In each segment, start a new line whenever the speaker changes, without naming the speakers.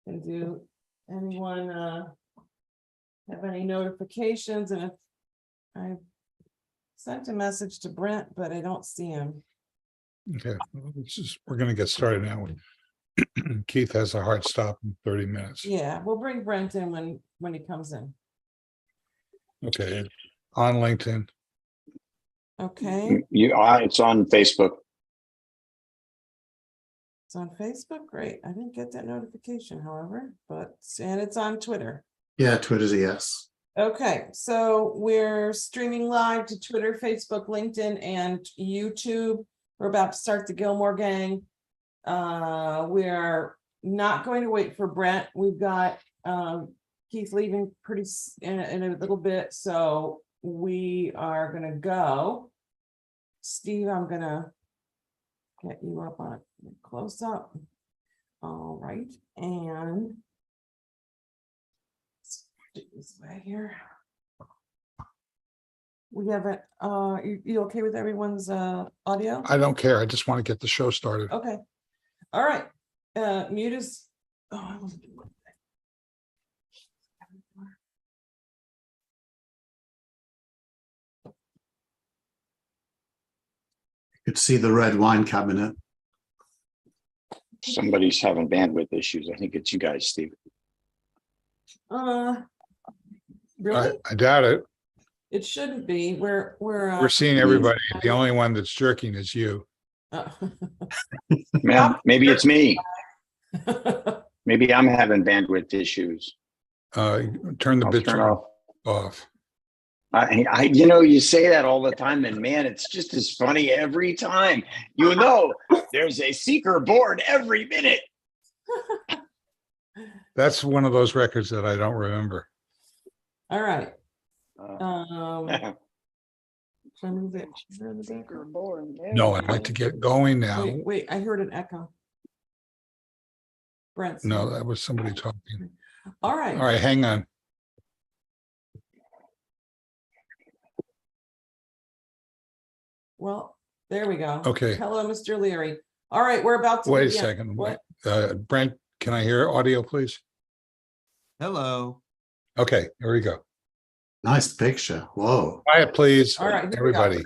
And do anyone have any notifications? And if I sent a message to Brent, but I don't see him.
Okay, we're going to get started now. Keith has a hard stop in 30 minutes.
Yeah, we'll bring Brent in when he comes in.
Okay, on LinkedIn.
Okay,
It's on Facebook.
it's on Facebook. Great. I didn't get that notification, however, and it's on Twitter.
Yeah, Twitter's a yes.
Okay, so we're streaming live to Twitter, Facebook, LinkedIn, and YouTube. We're about to start the Gillmor gang. We are not going to wait for Brent. We've got Keith leaving in a little bit, so we are gonna go. Steve, I'm gonna get you up on close up. All right, and this way here. We have it. You okay with everyone's audio?
I don't care. I just want to get the show started.
Okay. All right. Mute is. Oh, I wasn't doing that.
You could see the red wine cabinet.
Somebody's having bandwidth issues. I think it's you guys, Steve.
Really?
I doubt it.
It shouldn't be.
We're seeing everybody. The only one that's jerking is you.
Man, maybe it's me. Maybe I'm having bandwidth issues.
Turn the
I'll
bit
turn
off.
You say that all the time, and man, it's just as funny every time. There's a seeker born every minute.
That's one of those records that I don't remember.
All right.
Seeker born.
No, I'd like to get going now.
Wait, I heard an echo. Brent.
No, that was somebody talking.
All right.
All right, hang on.
Well, there we go.
Okay.
Hello, Mr. Leary. All right, we're about to
Wait a
begin.
second.
What?
Brent, can I hear audio, please?
Hello.
Okay, here we go.
Nice picture. Whoa.
Quiet, please.
All right, here we go.
Everybody.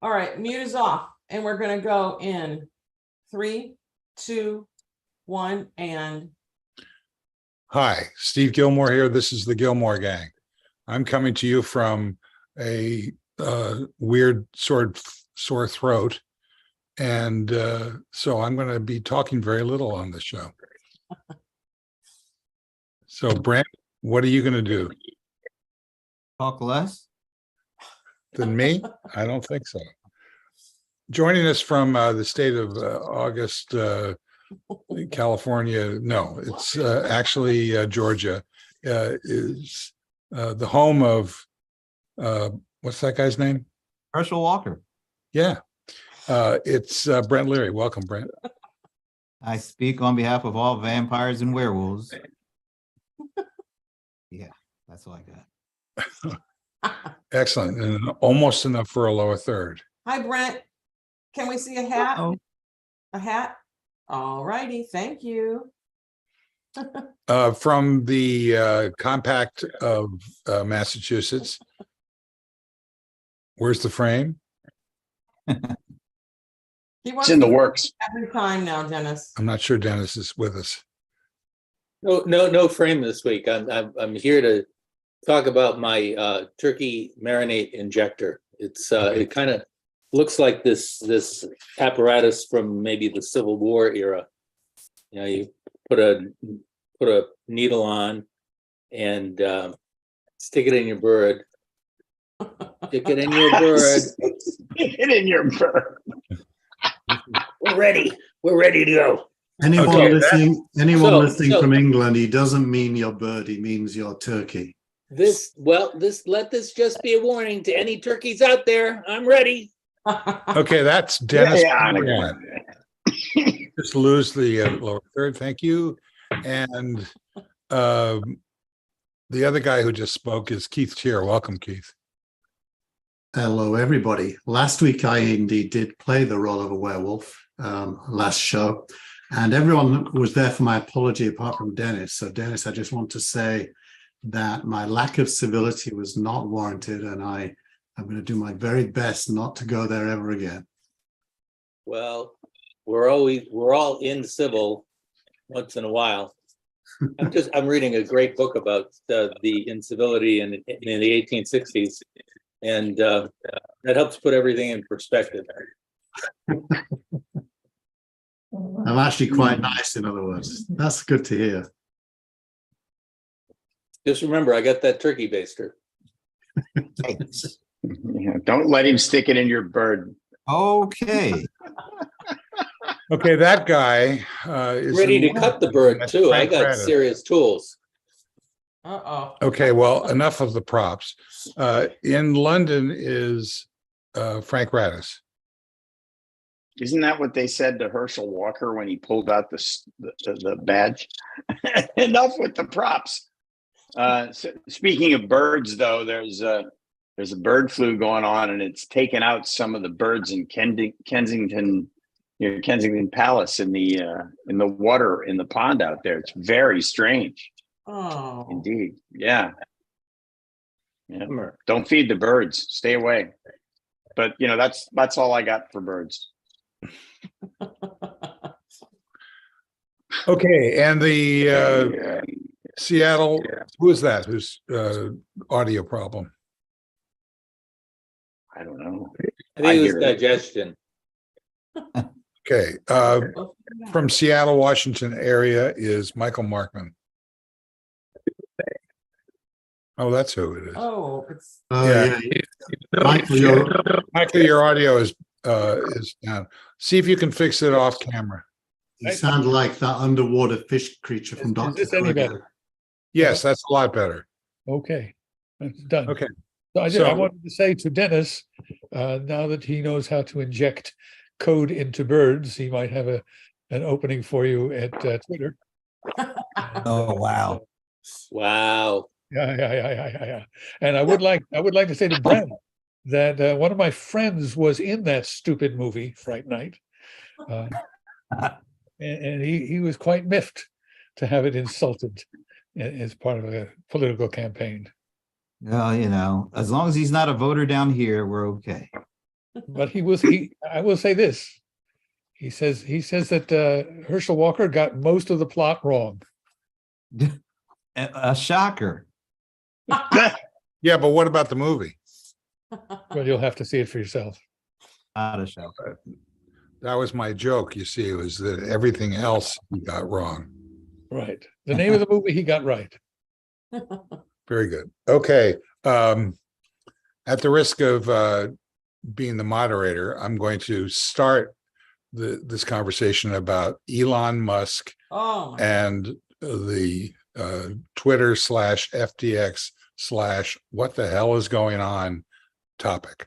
All right, mute is off, and we're gonna go in 3, 2, 1, and
Hi, Steve Gillmor here. This is the Gillmor Gang. I'm coming to you from a weird sore throat. And so I'm going to be talking very little on the show. So Brent, what are you going to do?
Talk less.
Than me? I don't think so. Joining us from the state of August, California. No, it's actually Georgia, is the home of, what's that guy's name?
Herschel Walker.
Yeah, it's Brent Leary. Welcome, Brent.
I speak on behalf of all vampires and werewolves. Yeah, that's all I got.
Excellent. And almost enough for a lower third.
hi, Brent. Can we see a hat?
Uh-oh.
A hat? All righty, thank you.
From the compact of Massachusetts. Where's the frame?
He wants
It's in the
to
works.
every time now, Dennis.
I'm not sure Dennis is with us.
No frame this week. I'm here to talk about my turkey marinade injector. It kind of looks like this apparatus from maybe the Civil War era. You know, you put a needle on and stick it in your bird. Stick it in your bird.
Stick it in your bird.
We're ready. We're ready to go.
Anyone
Okay,
listening
so-
from England, he doesn't mean your bird, he means your turkey.
Let this just be a warning to any turkeys out there. I'm ready.
Okay, that's Dennis.
Yeah.
Just lose the lower third. Thank you. And the other guy who just spoke is Keith Cheer. Welcome, Keith.
Hello, everybody. Last week, I indeed did play the role of a werewolf, last show. And everyone was there for my apology apart from Dennis. So Dennis, I just want to say that my lack of civility was not warranted, and I'm going to do my very best not to go there ever again.
Well, we're all in civil once in a while. I'm reading a great book about the incivility in the 1860s, and that helps put everything in perspective.
I'm actually quite nice, in other words. That's good to hear.
Just remember, I got that turkey baster.
Yeah, don't let him stick it in your bird.
Okay,
Okay, that guy is
Ready
in
to cut the bird
That's
too. I
Frank
got
Radis.
serious tools.
Okay, well, enough of the props. In London is Frank Radis.
Isn't that what they said to Herschel Walker when he pulled out the badge? Enough with the props. So speaking of birds, though, there's a bird flu going on, and it's taken out some of the birds in Kensington, Kensington Palace in the water in the pond out there. It's very strange.
Oh,
Indeed. Yeah. Don't feed the birds. Stay away. But that's all I got for birds.
Okay, and the
Yeah.
Seattle,
Yeah.
who is that? Whose audio problem?
I don't know.
I think it was
hear it.
digestion.
Okay, from Seattle, Washington area is Michael Markman. Oh, that's who it is.
oh, it's,
Yeah. Michael, your audio is down. See if you can fix it off camera.
You sound like that underwater fish creature from
Is
Dr.
this any better?
Yes, that's a lot better.
Okay, that's done.
Okay.
So I
So-
wanted to say to Dennis, now that he knows how to inject code into birds, he might have an opening for you at Twitter.
oh, wow.
Wow.
Yeah. And I would like to say to Brent that one of my friends was in that stupid movie, Fright Night. And he was quite miffed to have it insulted as part of a political campaign.
Well, as long as he's not a voter down here, we're okay.
But I will say this. He says that Herschel Walker got most of the plot wrong.
A shocker.
Yeah, but what about the movie?
Well, you'll have to see it for yourself.
Not a shocker.
That was my joke, you see, was that everything else he got wrong.
Right. The name of the movie he got right.
Very good. Okay. At the risk of being the moderator, I'm going to start this conversation about Elon Musk
oh, my
and the Twitter /FTX what the hell is going on topic.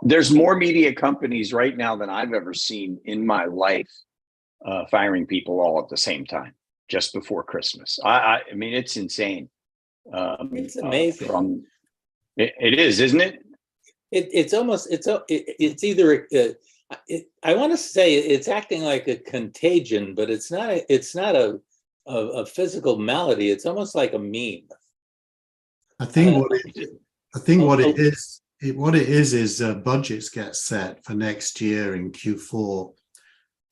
There's more media companies right now than I've ever seen in my life firing people all at the same time just before Christmas. I mean, it's insane.
It's amazing.
It is, isn't it?
It's almost it's either I want to say it's acting like a contagion, but it's not a physical malady. It's almost like a meme.
I think what it is budgets get set for next year in Q4,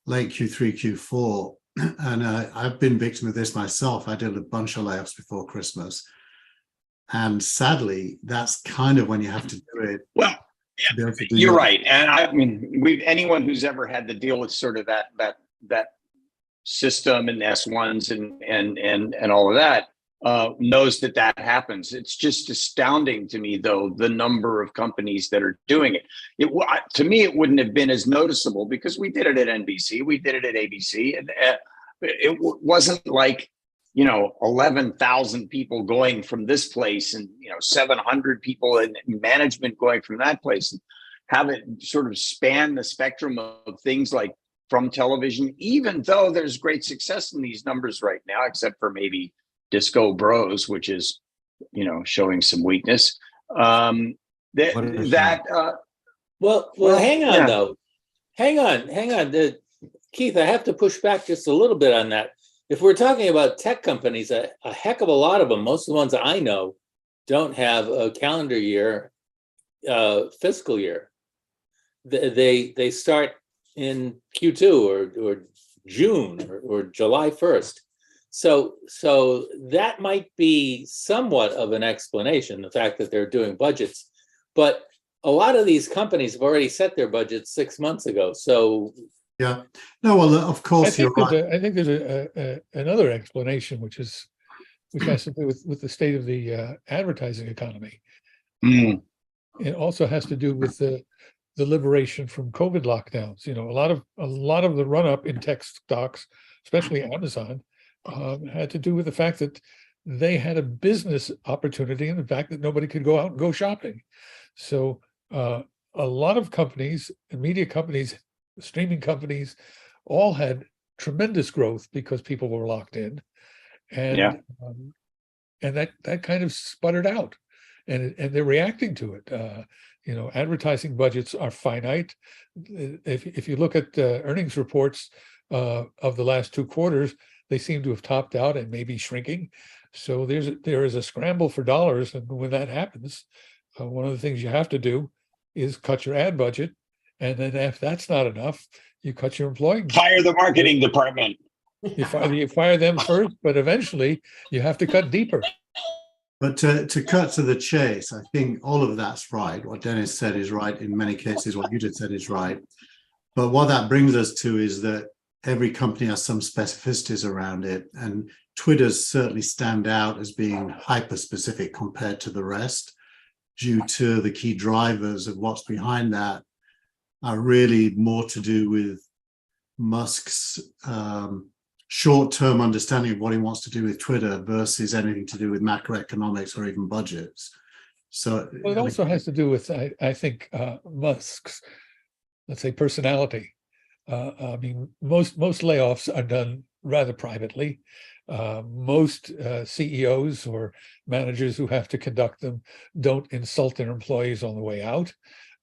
late Q3, Q4. And I've been victim of this myself. I did a bunch of layoffs before Christmas. And sadly, that's kind of when you have to do it.
Well, yeah, you're right. And I mean, anyone who's ever had to deal with sort of that system and S1s and all of that knows that happens. It's just astounding to me, though, the number of companies that are doing it. To me, it wouldn't have been as noticeable because we did it at NBC, we did it at ABC, and it wasn't like 11,000 people going from this place and 700 people in management going from that place, and have it sort of span the spectrum of things like from television, even though there's great success in these numbers right now, except for maybe Disco Bros, which is showing some weakness.
Well, hang on though. hang on. Keith, I have to push back just a little bit on that. If we're talking about tech companies, a heck of a lot of them, most of the ones I know, don't have a calendar year, fiscal year. They start in Q2 or June or July 1st. So that might be somewhat of an explanation, the fact that they're doing budgets. But a lot of these companies have already set their budgets 6 months ago. So
Yeah. No, well, of course you're right.
I think there's another explanation, which has to do with the state of the advertising economy.
Mm.
It also has to do with the liberation from COVID lockdowns. You know, a lot of the run up in tech stocks, especially Amazon, had to do with the fact that they had a business opportunity and the fact that nobody could go out and go shopping. So a lot of companies, media companies, streaming companies, all had tremendous growth because people were locked in, and that kind of sputtered out, and they're reacting to it. You know, advertising budgets are finite. If you look at earnings reports of the last 2 quarters, they seem to have topped out and maybe shrinking. So there is a scramble for dollars, and when that happens, one of the things you have to do is cut your ad budget, and then if that's not enough, you cut your employee.
Fire the marketing department.
You fire them first, but eventually you have to cut deeper.
But to cut to the chase, I think all of that's right. What Dennis said is right. In many cases, what you just said is right. But what that brings us to is that every company has some specificities around it. And Twitter's certainly stand out as being hyper-specific compared to the rest, due to the key drivers of what's behind that are really more to do with Musk's short-term understanding of what he wants to do with Twitter versus anything to do with macroeconomics or even budgets. So
well, it also has to do with, I think, Musk's, let's say, personality. I mean, most layoffs are done rather privately. Most CEOs or managers who have to conduct them don't insult their employees on the way out.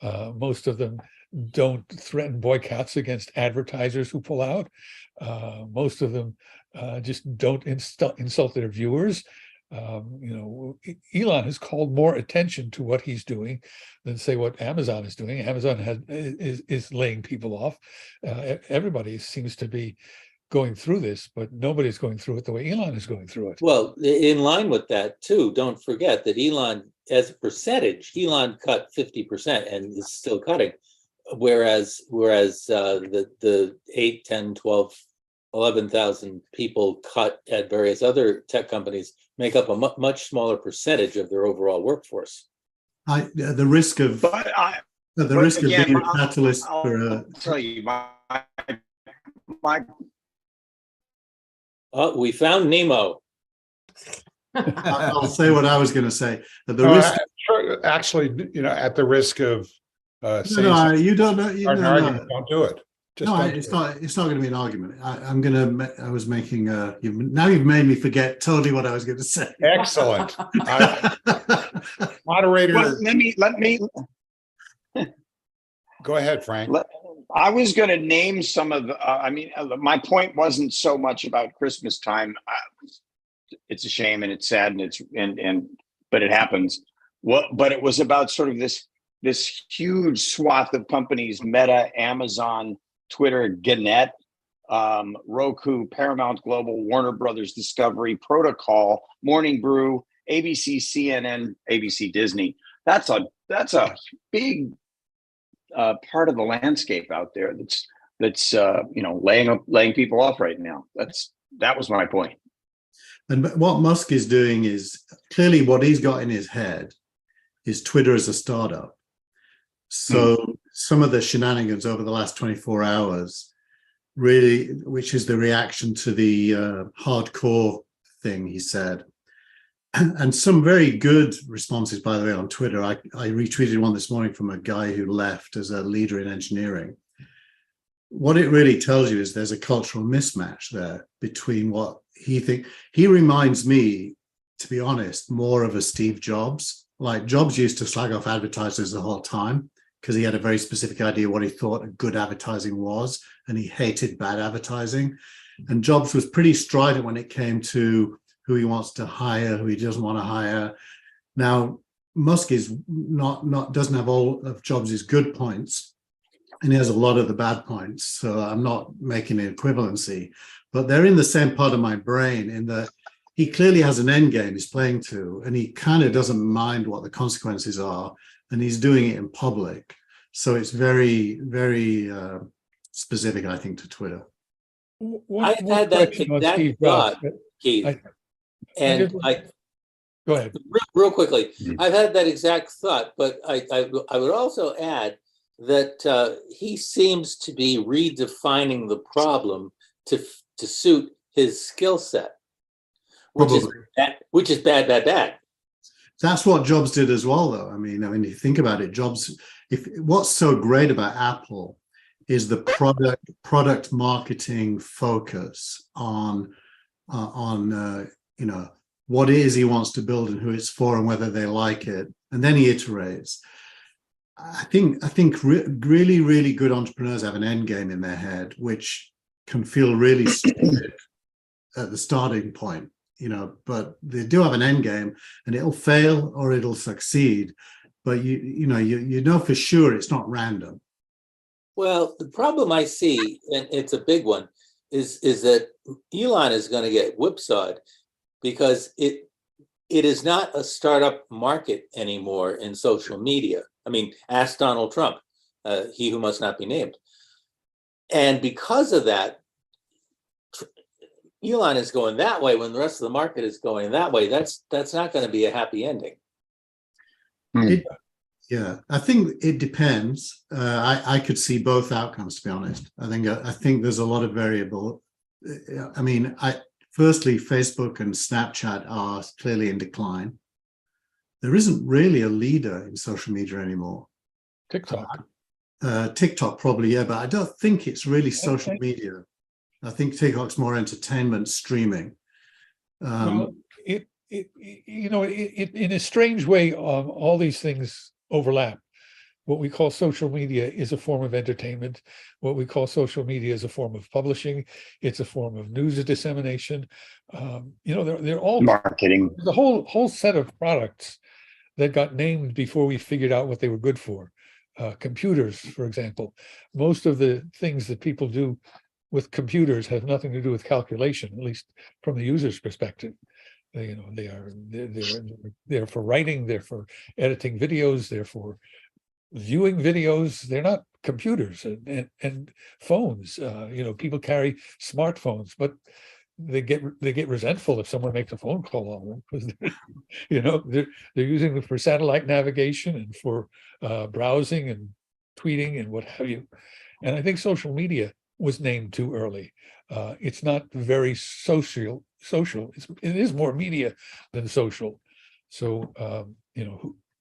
Most of them don't threaten boycotts against advertisers who pull out. Most of them just don't insult their viewers. You know, Elon has called more attention to what he's doing than, say, what Amazon is doing. Amazon is laying people off. Everybody seems to be going through this, but nobody's going through it the way Elon is going through it.
well, in line with that too, don't forget that Elon, as a percentage, Elon cut 50% and is still cutting. Whereas the 8, 10, 12, 11,000 people cut at various other tech companies make up a much smaller percentage of their overall workforce.
The risk of
again,
being a catalyst
I'll
for
tell you,
Oh, we found Nemo.
I'll say what I was going to say. That the risk.
Actually, you know, at the risk of saying
No, you don't know. You
an
know,
argument, don't do it. Just
no,
don't do
it's
it.
not. It's not going to be an argument. I was making. Now you've made me forget totally what I was going to say.
Excellent. Moderator,
well, let me
go ahead, Frank.
I was going to name some of the, my point wasn't so much about Christmas time. It's a shame and it's sad but it happens. But it was about sort of this huge swath of companies: Meta, Amazon, Twitter, Gannett, Roku, Paramount Global, Warner Brothers Discovery, Protocol, Morning Brew, ABC, CNN, ABC Disney. That's a big part of the landscape out there that's laying people off right now. That was my point.
And what Musk is doing is clearly what he's got in his head is Twitter as a startup. So some of the shenanigans over the last 24 hours, really, which is the reaction to the hardcore thing he said, and some very good responses, by the way, on Twitter. I retweeted one this morning from a guy who left as a leader in engineering. What it really tells you is there's a cultural mismatch there between what he thinks. He reminds me, to be honest, more of a Steve Jobs. Like Jobs used to slag off advertisers the whole time because he had a very specific idea what he thought good advertising was, and he hated bad advertising. And Jobs was pretty strident when it came to who he wants to hire, who he doesn't want to hire. Now, Musk is not doesn't have all of Jobs' good points, and he has a lot of the bad points. So I'm not making an equivalency, but they're in the same part of my brain in that he clearly has an end game he's playing to, and he kind of doesn't mind what the consequences are, and he's doing it in public. So it's very, very specific, I think, to Twitter.
I had that exact thought, Keith. And
go ahead.
Real quickly, I've had that exact thought, but I would also add that he seems to be redefining the problem to suit his skill set, which is bad.
That's what Jobs did as well, though. I mean, you think about it, Jobs. What's so great about Apple is the product marketing focus on what it is he wants to build and who it's for and whether they like it, and then he iterates. I think really, really good entrepreneurs have an end game in their head, which can feel really stupid at the starting point, but they do have an end game, and it'll fail or it'll succeed. But you know for sure it's not random.
Well, the problem I see, and it's a big one, is that Elon is going to get whipsawed because it is not a startup market anymore in social media. I mean, ask Donald Trump, he who must not be named. And because of that, Elon is going that way when the rest of the market is going that way. That's not going to be a happy ending.
Yeah, I think it depends. I could see both outcomes, to be honest. I think there's a lot of variable. I mean, firstly, Facebook and Snapchat are clearly in decline. There isn't really a leader in social media anymore.
TikTok.
TikTok probably, yeah, but I don't think it's really social media. I think TikTok's more entertainment streaming.
Well, in a strange way, all these things overlap. What we call social media is a form of entertainment. What we call social media is a form of publishing. It's a form of news dissemination. They're all
marketing.
The whole set of products that got named before we figured out what they were good for. Computers, for example. Most of the things that people do with computers have nothing to do with calculation, at least from the user's perspective. They're for writing, they're for editing videos, they're for viewing videos. They're not computers and phones. People carry smartphones, but they get resentful if someone makes a phone call on them because they're using them for satellite navigation and for browsing and tweeting and what have you. And I think social media was named too early. It's not very social. It is more media than social. So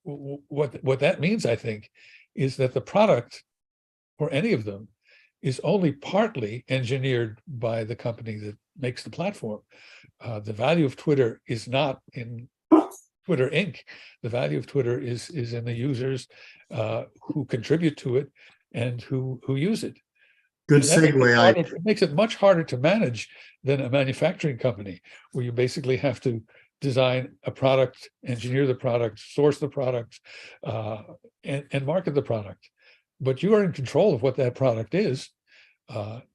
what that means, I think, is that the product for any of them is only partly engineered by the company that makes the platform. The value of Twitter is not in Twitter Inc. The value of Twitter is in the users who contribute to it and who use it.
Good segue.
It makes it much harder to manage than a manufacturing company, where you basically have to design a product, engineer the product, source the product, and market the product. But you are in control of what that product is.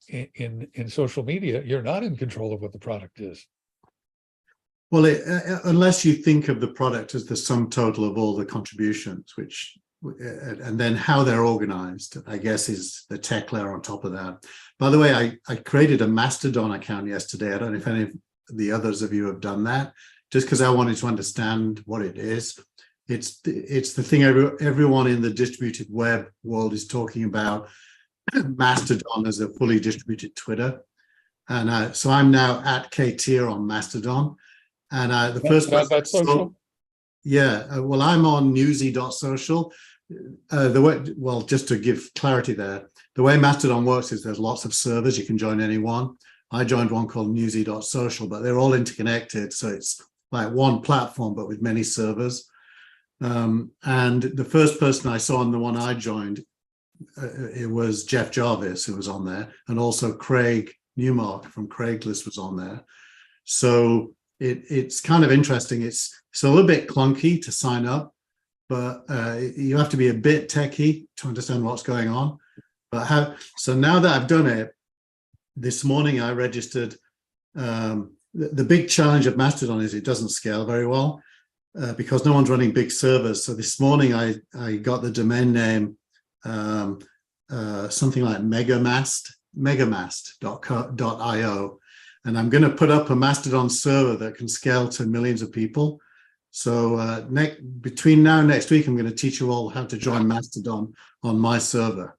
In social media, you're not in control of what the product is.
Well, unless you think of the product as the sum total of all the contributions, and then how they're organized, I guess, is the tech layer on top of that. By the way, I created a Mastodon account yesterday. I don't know if any of the others of you have done that, just because I wanted to understand what it is. It's the thing everyone in the distributed web world is talking about, Mastodon as a fully distributed Twitter. And so I'm now at KTier on Mastodon. And the first
that's social?
Yeah, well, I'm on newsy.social. Just to give clarity there, the way Mastodon works is there's lots of servers. You can join any one. I joined one called newsy.social, but they're all interconnected. So it's like one platform, but with many servers. And the first person I saw on the one I joined, it was Jeff Jarvis who was on there, and also Craig Newmark from Craigslist was on there. So it's kind of interesting. It's a little bit clunky to sign up, but you have to be a bit techie to understand what's going on. But so now that I've done it, this morning I registered. The big challenge of Mastodon is it doesn't scale very well because no one's running big servers. So this morning I got the domain name something like megamast.io, and I'm going to put up a Mastodon server that can scale to millions of people. So between now and next week, I'm going to teach you all how to join Mastodon on my server.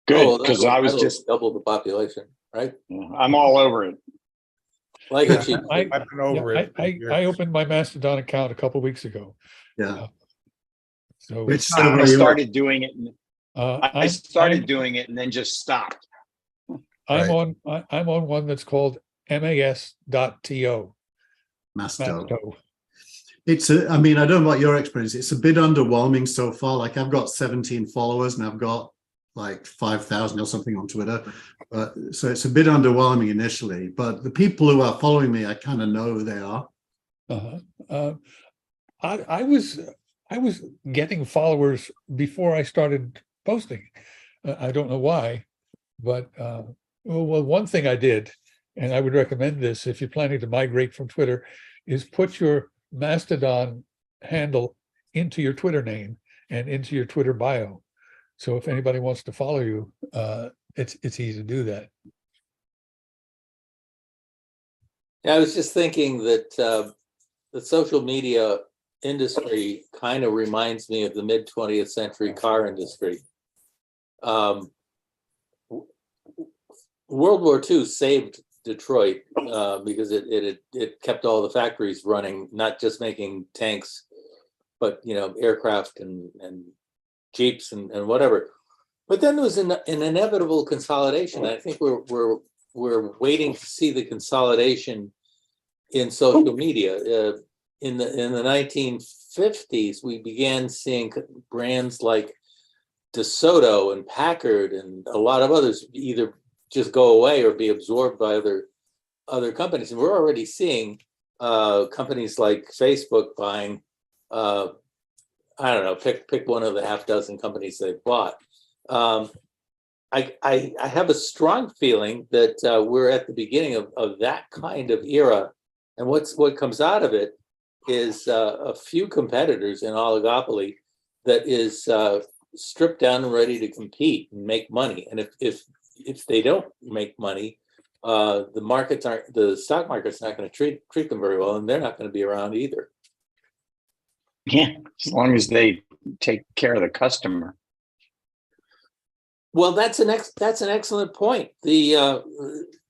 Good, because I was
that'll
just,
double the population, right?
I'm all over it.
Like it, Chief.
I,
I've been over
yeah,
it.
I opened my Mastodon account a couple weeks ago.
Yeah.
So
Which server
I
are you on?
started doing it. I
I'm
started doing it and then just stopped.
I'm
Right.
I'm on one that's called mas.to.
Masto.
Masto.
I mean, I don't know what your experience. It's a bit underwhelming so far. Like I've got 17 followers and I've got like 5,000 or something on Twitter. So it's a bit underwhelming initially, but the people who are following me, I kind of know who they are.
I was getting followers before I started posting. I don't know why, but well, one thing I did, and I would recommend this if you're planning to migrate from Twitter, is put your Mastodon handle into your Twitter name and into your Twitter bio. So if anybody wants to follow you, it's easy to do that.
Yeah, I was just thinking that the social media industry kind of reminds me of the mid 20th century car industry. World War II saved Detroit because it kept all the factories running, not just making tanks, but aircraft and jeeps and whatever. But then there was an inevitable consolidation. I think we're waiting to see the consolidation in social media. In the 1950s, we began seeing brands like DeSoto and Packard and a lot of others either just go away or be absorbed by other companies. And we're already seeing companies like Facebook buying, I don't know, pick one of the half dozen companies they've bought. I have a strong feeling that we're at the beginning of that kind of era. And what comes out of it is a few competitors in oligopoly that is stripped down and ready to compete and make money. And if they don't make money, the stock market's not going to treat them very well, and they're not going to be around either.
Yeah, as long as they take care of the customer.
Well, that's an excellent point. The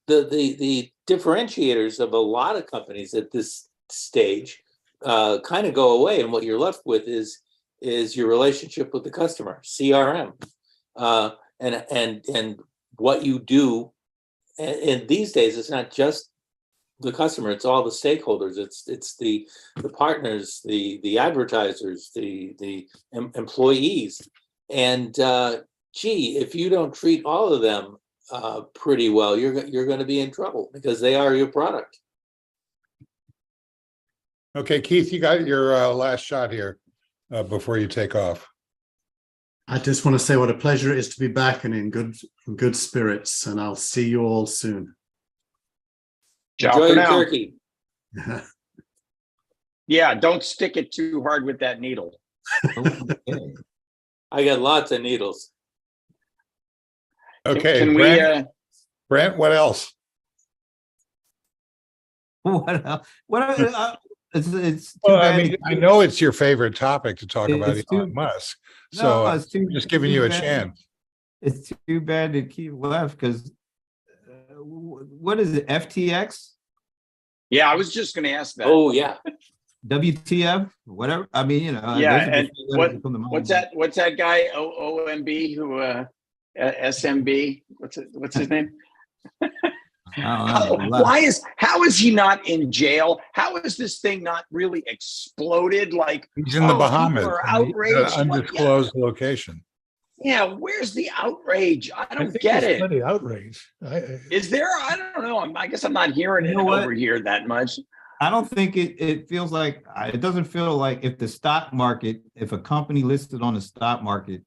differentiators of a lot of companies at this stage kind of go away, and what you're left with is your relationship with the customer, CRM, and what you do. And these days, it's not just the customer; it's all the stakeholders. It's the partners, the advertisers, the employees, and if you don't treat all of them pretty well, you're going to be in trouble because they are your product.
Okay, Keith, you got your last shot here before you take off.
I just want to say what a pleasure it is to be back and in good spirits, and I'll see you all soon.
Ciao
Enjoy
for
your
now.
turkey.
Yeah, don't stick it too hard with that needle.
Okay.
I got lots of needles.
Okay,
Can
Brent, what else?
What else? It's too
Well, I
bad.
mean, I know it's your favorite topic to talk about
It's
Elon
too-
Musk,
No,
so
it's too-
I'm just giving
too
you a
bad.
chance.
It's too bad to keep left because what is it? FTX,
Yeah, I was just going to ask that.
Oh yeah,
WTF, whatever. I mean,
Yeah,
those are
and
the few letters that come to mind.
what's that guy OMB who SMB? What's his name? How is he not in jail? How is this thing not really exploded? Like,
He's in the
people
Bahamas,
are
in the,
outraged.
undisclosed location.
Yeah, where's the outrage? I
I
don't
think
get
there's
it.
plenty of outrage.
Is there? I don't know. I guess I'm not hearing
You
it
know what?
over here that much.
I don't think it feels like, it doesn't feel like if the stock market, if a company listed on the stock market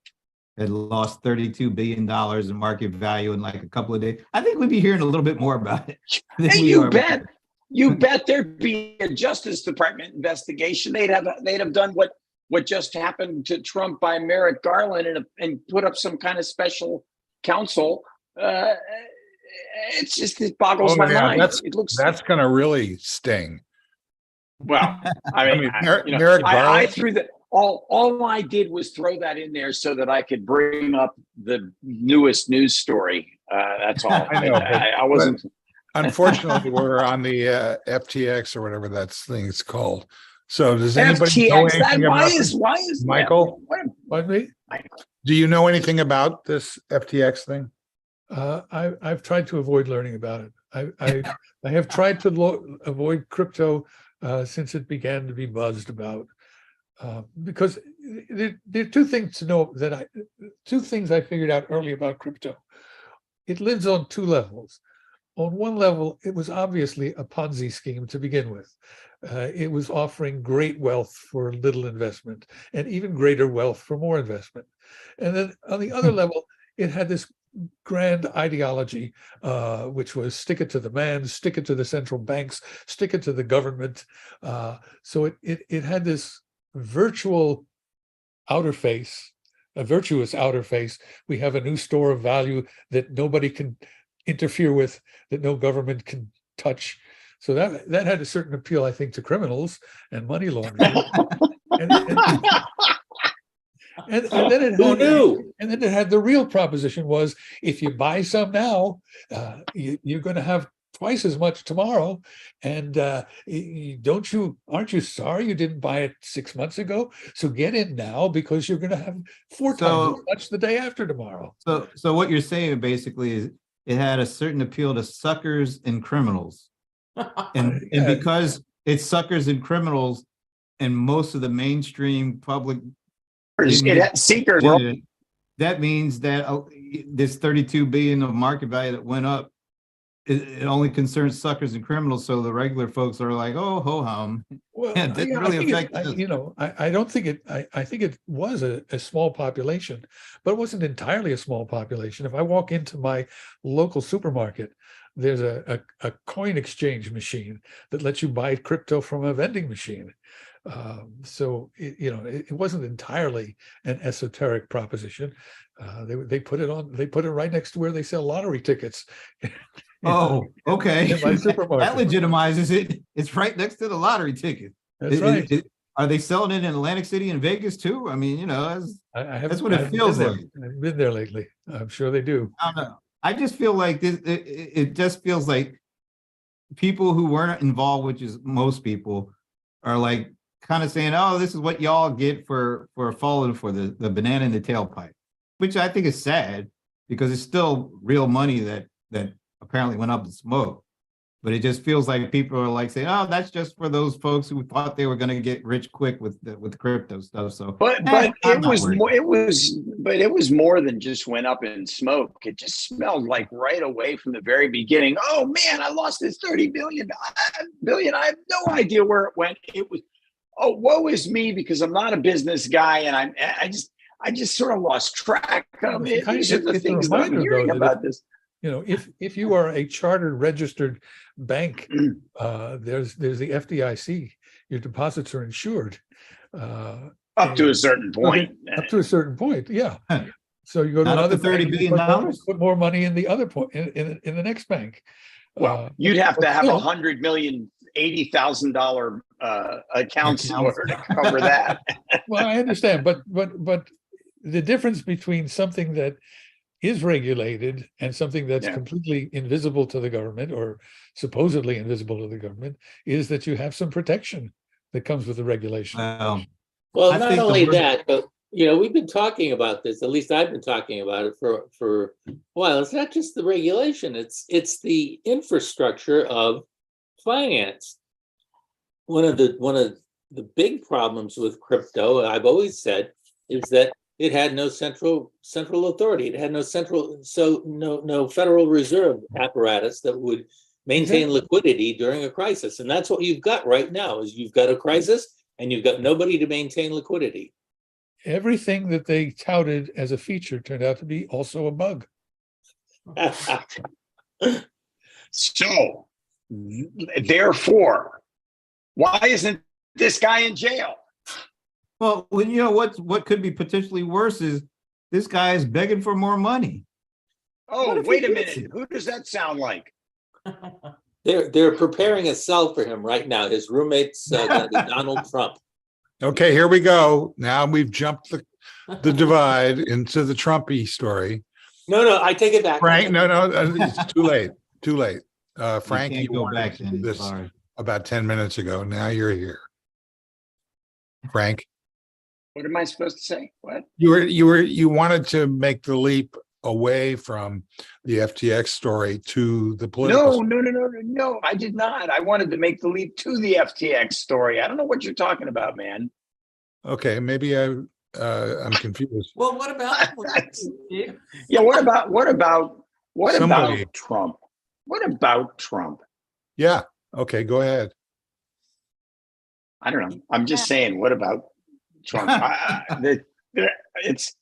had lost $32 billion in market value in like a couple of days, I think we'd be hearing a little bit more about it. than
Hey,
we
you
are.
bet. You bet there'd be a Justice Department investigation. They'd have done what just happened to Trump by Merrick Garland and put up some kind of special counsel. It's just, it boggles my mind.
That's going to really sting.
Well, I mean,
Merrick
I
Garland.
threw that. All I did was throw that in there so that I could bring up the newest news story. That's all.
I know,
I wasn't.
Unfortunately, we're on the FTX or whatever that thing's called. So does anybody know
FTX.
anything
Why
about
is
Michael?
Pardon me?
Do you know anything about this FTX thing?
I've tried to avoid learning about it. I have tried to avoid crypto since it began to be buzzed about, because there are two things to know two things I figured out early about crypto. It lives on two levels. On one level, it was obviously a Ponzi scheme to begin with. It was offering great wealth for little investment and even greater wealth for more investment. And then on the other level, it had this grand ideology, which was stick it to the man, stick it to the central banks, stick it to the government. So it had this virtual outer face, a virtuous outer face. We have a new store of value that nobody can interfere with, that no government can touch. So that had a certain appeal, I think, to criminals and money laundering. and then it
Who knew?
And then it had the real proposition was, if you buy some now, you're going to have twice as much tomorrow. And aren't you sorry you didn't buy it 6 months ago? So get in now, because you're going to have four times as much the day after tomorrow.
So what you're saying basically is it had a certain appeal to suckers and criminals. And because it's suckers and criminals, and most of the mainstream public
seekers.
That means that this 32 billion of market value that went up, it only concerns suckers and criminals. So the regular folks are like, oh, ho hum.
Well,
yeah, didn't really affect us.
I don't think it. I think it was a small population, but it wasn't entirely a small population. If I walk into my local supermarket, there's a coin exchange machine that lets you buy crypto from a vending machine. So it wasn't entirely an esoteric proposition. They put it on. They put it right next to where they sell lottery tickets.
Oh, okay.
In my supermarket.
That legitimizes it. It's right next to the lottery ticket.
That's right.
Are they selling it in Atlantic City and Vegas too? I mean, that's what it feels like.
I've been there lately. I'm sure they do.
I don't know. I just feel like this. It just feels like people who weren't involved, which is most people, are like kind of saying, "Oh, this is what y'all get for falling for the banana in the tailpipe," which I think is sad because it's still real money that apparently went up in smoke. But it just feels like people are like saying, "Oh, that's just for those folks who thought they were going to get rich quick with the crypto stuff." So,
but it was more than just went up in smoke. It just smelled like right away from the very beginning. Oh man, I lost this 30 billion. I have no idea where it went. It was, oh, woe is me, because I'm not a business guy, and I just sort of lost track of it. These are the things that I'm hearing about this.
If you are a chartered registered bank, there's the FDIC. Your deposits are insured
up to a certain point.
Up to a certain point, yeah. So you go to another
$30 billion,
put more money in the other point in the next bank.
Well, you'd have to have $100 million, $80,000 accounts in order to cover that.
Well, I understand, but the difference between something that is regulated and something that's completely invisible to the government, or supposedly invisible to the government, is that you have some protection that comes with the regulation.
Well, not only that, but we've been talking about this, at least I've been talking about it for a while. It's not just the regulation, it's the infrastructure of finance. One of the big problems with crypto, I've always said, is that it had no central authority. It had no no Federal Reserve apparatus that would maintain liquidity during a crisis. And that's what you've got right now, is you've got a crisis and you've got nobody to maintain liquidity.
Everything that they touted as a feature turned out to be also a bug.
So, therefore, why isn't this guy in jail?
Well, what could be potentially worse is this guy is begging for more money.
Oh, wait a minute. Who does that sound like?
They're preparing a cell for him right now. His roommate's gonna be Donald Trump.
Okay, here we go. Now we've jumped the divide into the Trumpy story.
No, I take it back.
Frank, no, it's too late. Too late. Frank,
You can't go
wanted
back
to do
then.
this
Sorry.
about 10 minutes ago. Now you're here. Frank,
What am I supposed to say? What?
you wanted to make the leap away from the FTX story to the political.
No, I did not. I wanted to make the leap to the FTX story. I don't know what you're talking about, man.
Okay, maybe I'm confused.
Well, what about?
Yeah, what about
Somebody-
Trump? What about Trump?
Yeah. Okay, go ahead.
I don't know. I'm just saying, what about Trump? It's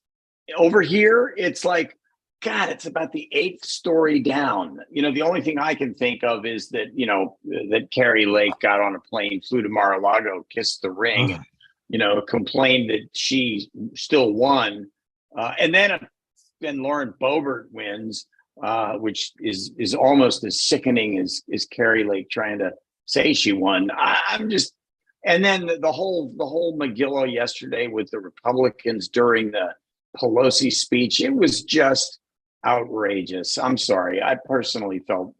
over here. It's like, God, it's about the 8th story down. The only thing I can think of is that, that Carrie Lake got on a plane, flew to Mar-a-Lago, kissed the ring, and, complained that she still won. And then Lauren Boebert wins, which is almost as sickening as Carrie Lake trying to say she won. And then the whole Megillah yesterday with the Republicans during the Pelosi speech, it was just outrageous. I'm sorry. I personally felt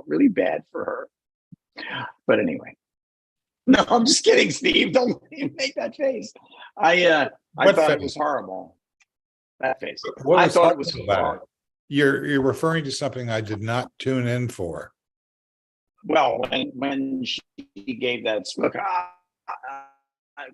really bad for her. But anyway, no, I'm just kidding, Steve. Don't make that face. I thought it was horrible. That face. I thought it was horrible.
You're referring to something I did not tune in for.
Well, when she gave that look, I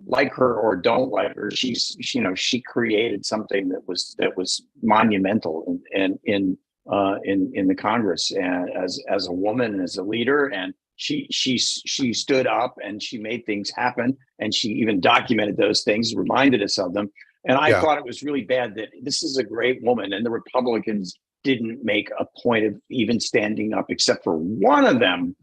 like her or don't like her, she created something that was monumental in the Congress, and as a woman, as a leader, and she stood up and she made things happen, and she even documented those things, reminded us of them. And I thought it was really bad that this is a great woman, and the Republicans didn't make a point of even standing up, except for one of them,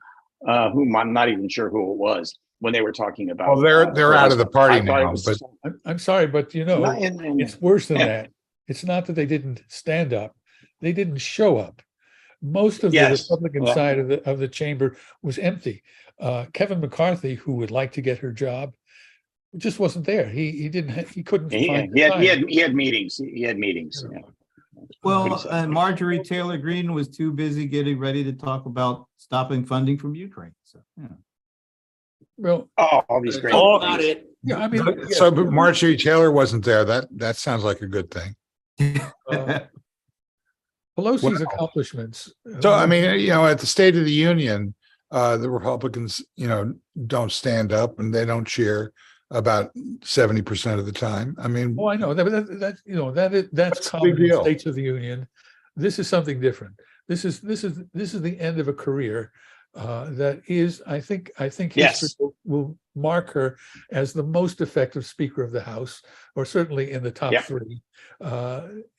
whom I'm not even sure who it was, when they were talking about.
Well, they're out of the party now. But
I'm sorry, but it's worse than that. It's not that they didn't stand up; they didn't show up. Most of the Republican side of the chamber was empty. Kevin McCarthy, who would like to get her job, just wasn't there. He couldn't find the time.
He had meetings. He had meetings. Yeah.
Well, Marjorie Taylor Greene was too busy getting ready to talk about stopping funding from Ukraine. So,
Well,
all these great.
About it.
yeah, I mean,
so but Marjorie Taylor wasn't there. That sounds like a good thing.
Pelosi's accomplishments.
So I mean, at the State of the Union, the Republicans, don't stand up and they don't cheer about 70% of the time. I mean,
oh, I know that's
That's a
common
big
in
deal.
States of the Union. This is something different. This is the end of a career that is, I think history will mark her as the most effective Speaker of the House, or certainly in the top 3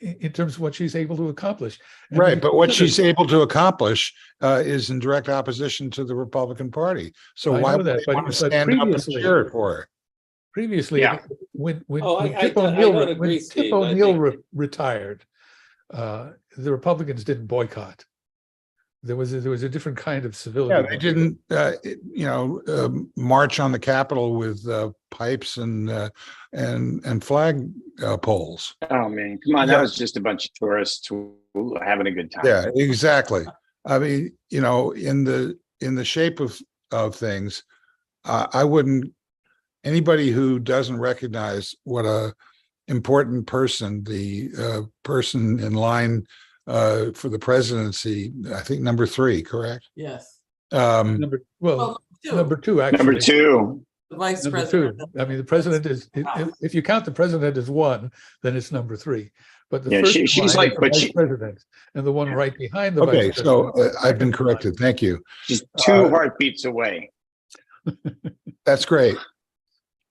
in terms of what she's able to accomplish. And
right, but what she's able to accomplish is in direct opposition to the Republican Party. So
I
why
know
would
that,
they want to stand up and
previously-
cheer for her?
Previously, when
I
Tip
don't agree, Steve. I
O'Neill
think-
retired, the Republicans didn't boycott. There was a different kind of civility.
Yeah, they didn't, march on the Capitol with pipes and flag poles.
Oh man, come on! That was just a bunch of tourists who were having a good time.
Yeah, exactly. I mean, in the shape of things, I wouldn't. Anybody who doesn't recognize what a important person, the person in line for the presidency, I think number 3, correct?
Yes.
Well,
Two,
number 2, actually.
Number 2.
the vice
Number
president.
2. I mean, the president is, if you count the president as 1, then it's number 3. But the
Yeah,
first
she's
line
like,
is the
but
vice president, and the one right behind the
Okay,
vice
so
president.
I've been corrected. Thank you.
she's 2 heartbeats away.
That's great.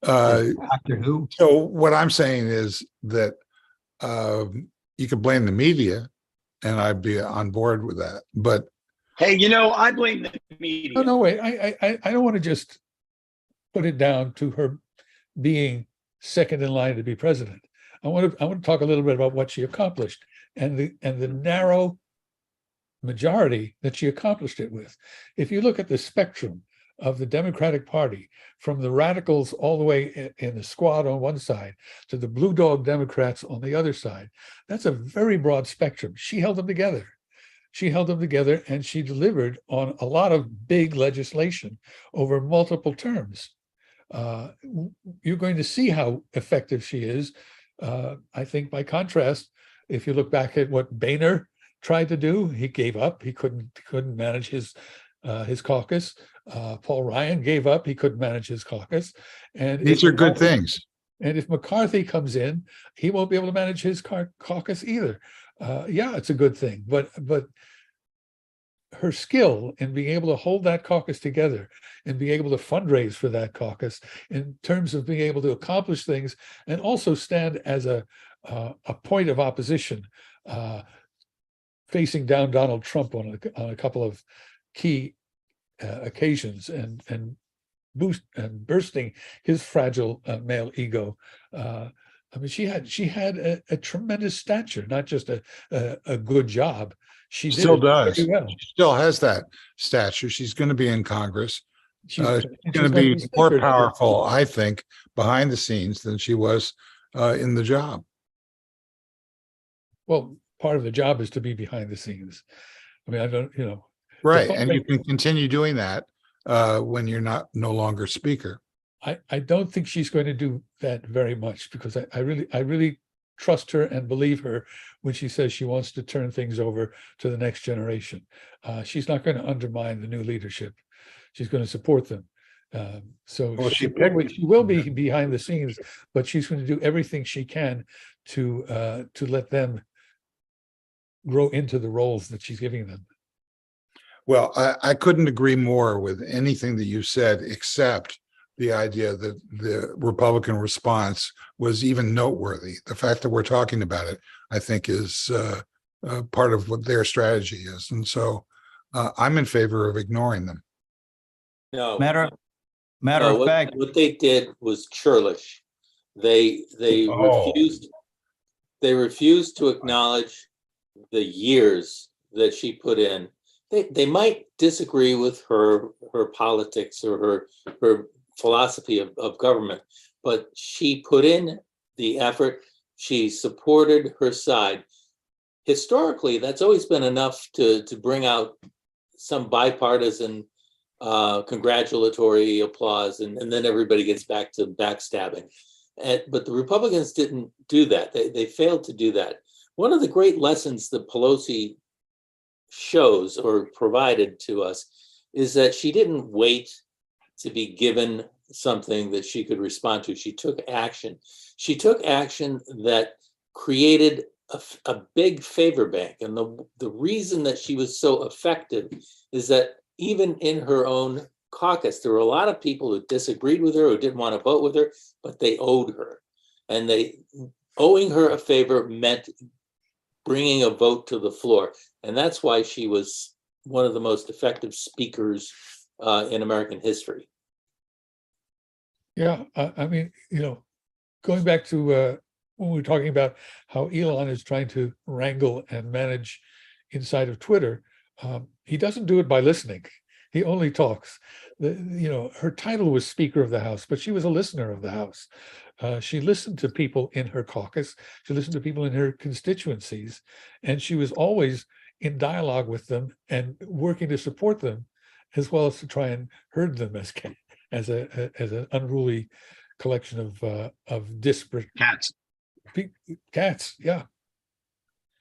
Doctor Who?
So what I'm saying is that you could blame the media, and I'd be on board with that. But
Hey, I blame the media.
No, wait, I don't want to just put it down to her being second in line to be president. I want to talk a little bit about what she accomplished and the narrow majority that she accomplished it with. If you look at the spectrum of the Democratic Party, from the radicals all the way in the squad on one side to the blue dog Democrats on the other side, that's a very broad spectrum. She held them together. She held them together, and she delivered on a lot of big legislation over multiple terms. You're going to see how effective she is. I think by contrast, if you look back at what Boehner tried to do, he gave up. He couldn't manage his caucus. Paul Ryan gave up. He couldn't manage his caucus. And
these are good things.
And if McCarthy comes in, he won't be able to manage his caucus either. Yeah, it's a good thing, but her skill in being able to hold that caucus together and being able to fundraise for that caucus in terms of being able to accomplish things and also stand as a point of opposition, facing down Donald Trump on a couple of key occasions and bursting his fragile male ego. I mean, she had a tremendous stature, not just a good job. She
Still
did it
does.
very well.
She still has that stature. She's going to be in Congress.
She's
She's
going
going to be more
Speaker.
powerful, I think, behind the scenes than she was in the job.
Well, part of the job is to be behind the scenes. I mean, I don't,
Right. And you can continue doing that when you're no longer speaker.
I don't think she's going to do that very much, because I really trust her and believe her when she says she wants to turn things over to the next generation. She's not going to undermine the new leadership. She's going to support them. So
Well,
she will be behind the scenes, but she's going to do everything she can to let them grow into the roles that she's giving them.
Well, I couldn't agree more with anything that you said, except the idea that the Republican response was even noteworthy. The fact that we're talking about it, I think, is part of what their strategy is. And so I'm in favor of ignoring them.
No.
Matter
No,
of fact,
what they did was churlish. They
Oh.
refused to acknowledge the years that she put in. They might disagree with her politics or her philosophy of government, but she put in the effort. She supported her side. Historically, that's always been enough to bring out some bipartisan congratulatory applause, and then everybody gets back to backstabbing. But the Republicans didn't do that. They failed to do that. One of the great lessons that Pelosi shows or provided to us is that she didn't wait to be given something that she could respond to. She took action. She took action that created a big favor bank. And the reason that she was so effective is that even in her own caucus, there were a lot of people who disagreed with her, who didn't want to vote with her, but they owed her. And owing her a favor meant bringing a vote to the floor. And that's why she was one of the most effective speakers in American history.
Yeah, I mean, going back to when we were talking about how Elon is trying to wrangle and manage inside of Twitter, he doesn't do it by listening. He only talks. Her title was Speaker of the House, but she was a listener of the House. She listened to people in her caucus. She listened to people in her constituencies, and she was always in dialogue with them and working to support them, as well as to try and herd them as an unruly collection of disparate
Cats.
cats, yeah.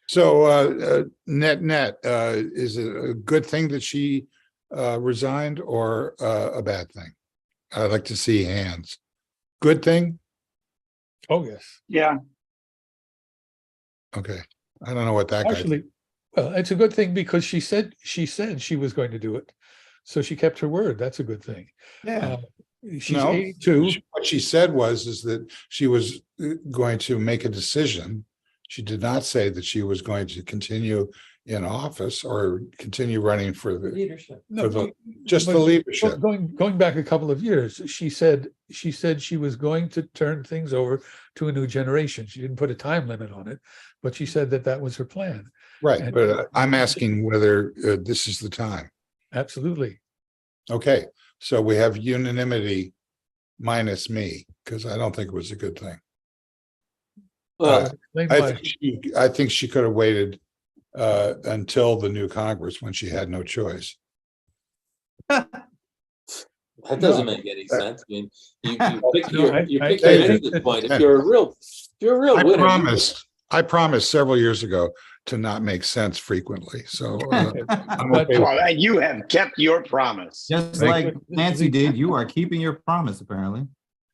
So net, is it a good thing that she resigned or a bad thing? I'd like to see hands. Good thing?
Oh, yes.
Yeah.
Okay. I don't know what that guy.
Actually, well, it's a good thing because she said she was going to do it. So she kept her word. That's a good thing.
Yeah.
She's
No,
82.
what she said is that she was going to make a decision. She did not say that she was going to continue in office or continue running for the,
Leadership.
for the,
No,
just the
but
leadership.
going back a couple of years, she said she was going to turn things over to a new generation. She didn't put a time limit on it, but she said that was her plan.
Right,
And-
but I'm asking whether this is the time.
Absolutely.
Okay, so we have unanimity minus me, because I don't think it was a good thing.
Well,
Explain
I
why.
think she could have waited until the new Congress when she had no choice.
that doesn't make any sense. I mean, you pick
No,
your
I
exit
think that-
point. If you're a real winner.
I promised several years ago to not make sense frequently, so I'm
But-
okay.
Well, you have kept your promise.
Just
Thank
like Nancy did, you are keeping your promise, apparently.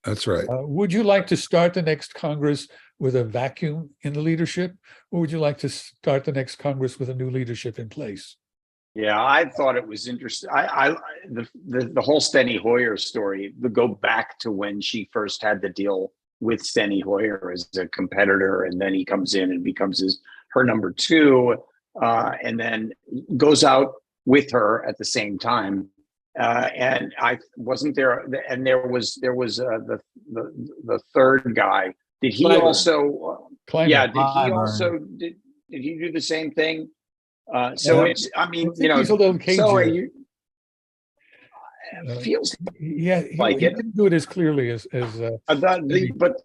That's right.
Would you like to start the next Congress with a vacuum in the leadership, or would you like to start the next Congress with a new leadership in place?
Yeah, I thought it was interesting. The whole Steny Hoyer story, the go back to when she first had the deal with Steny Hoyer as a competitor, and then he comes in and becomes her number two, and then goes out with her at the same time. And I wasn't there, and there was the third guy. Did he
Clyburn.
also?
Climate.
Yeah, did he
Clyburn.
also did he do the same thing? So it's, I mean,
I think he's a little
so
cagey.
it feels
Yeah, he
like it.
didn't do it as clearly as
but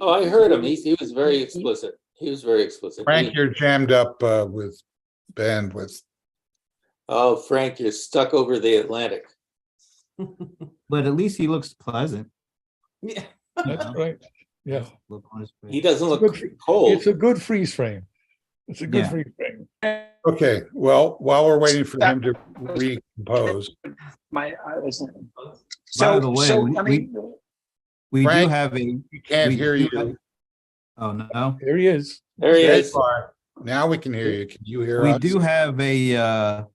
Oh, I heard him. He was very explicit. He was very explicit.
Frank, you're jammed up with bandwidth.
Oh, Frank, you're stuck over the Atlantic.
But at least he looks pleasant.
Yeah.
that's right. Yeah,
Look on his face.
He doesn't look
Good.
cold.
it's a good freeze frame. It's a good
Yeah.
freeze frame.
Okay, well, while we're waiting for him to recompose,
my
By the way,
I mean,
We do
Frank,
have a.
we can't
we
hear
do
you.
have- Oh, no.
There he is.
There he
There
is.
you are. Now we can hear you. Can you hear
We
us?
do have a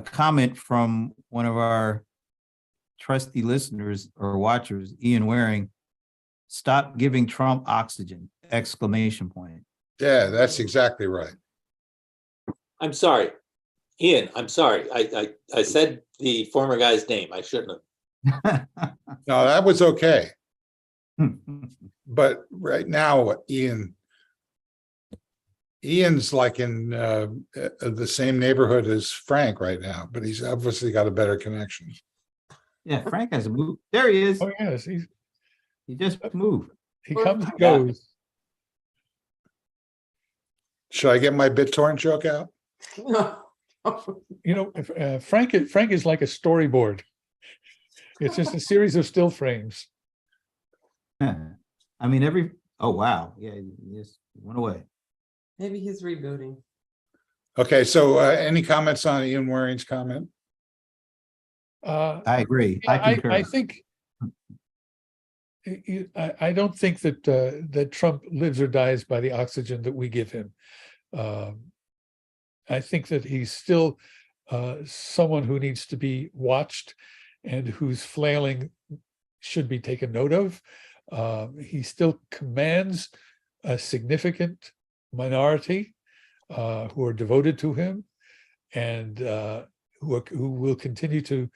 comment from one of our trusty listeners or watchers, Ian Waring. Stop giving Trump oxygen! Exclamation point.
Yeah, that's exactly right.
I'm sorry. Ian, I'm sorry. I said the former guy's name. I shouldn't have.
No, that was okay. But right now, Ian's like in the same neighborhood as Frank right now, but he's obviously got a better connection.
Yeah, Frank has a move. There he is.
Oh, yes,
He just moved.
he comes and goes.
Should I get my BitTorrent joke out?
You know, Frank is like a storyboard. It's just a series of still frames.
I mean, oh, wow. Yeah, he just went away.
Maybe he's rebooting.
Okay, so any comments on Ian Waring's comment?
I agree.
Yeah,
I concur.
I think I don't think that that Trump lives or dies by the oxygen that we give him. I think that he's still someone who needs to be watched and whose flailing should be taken note of. He still commands a significant minority who are devoted to him and who will continue to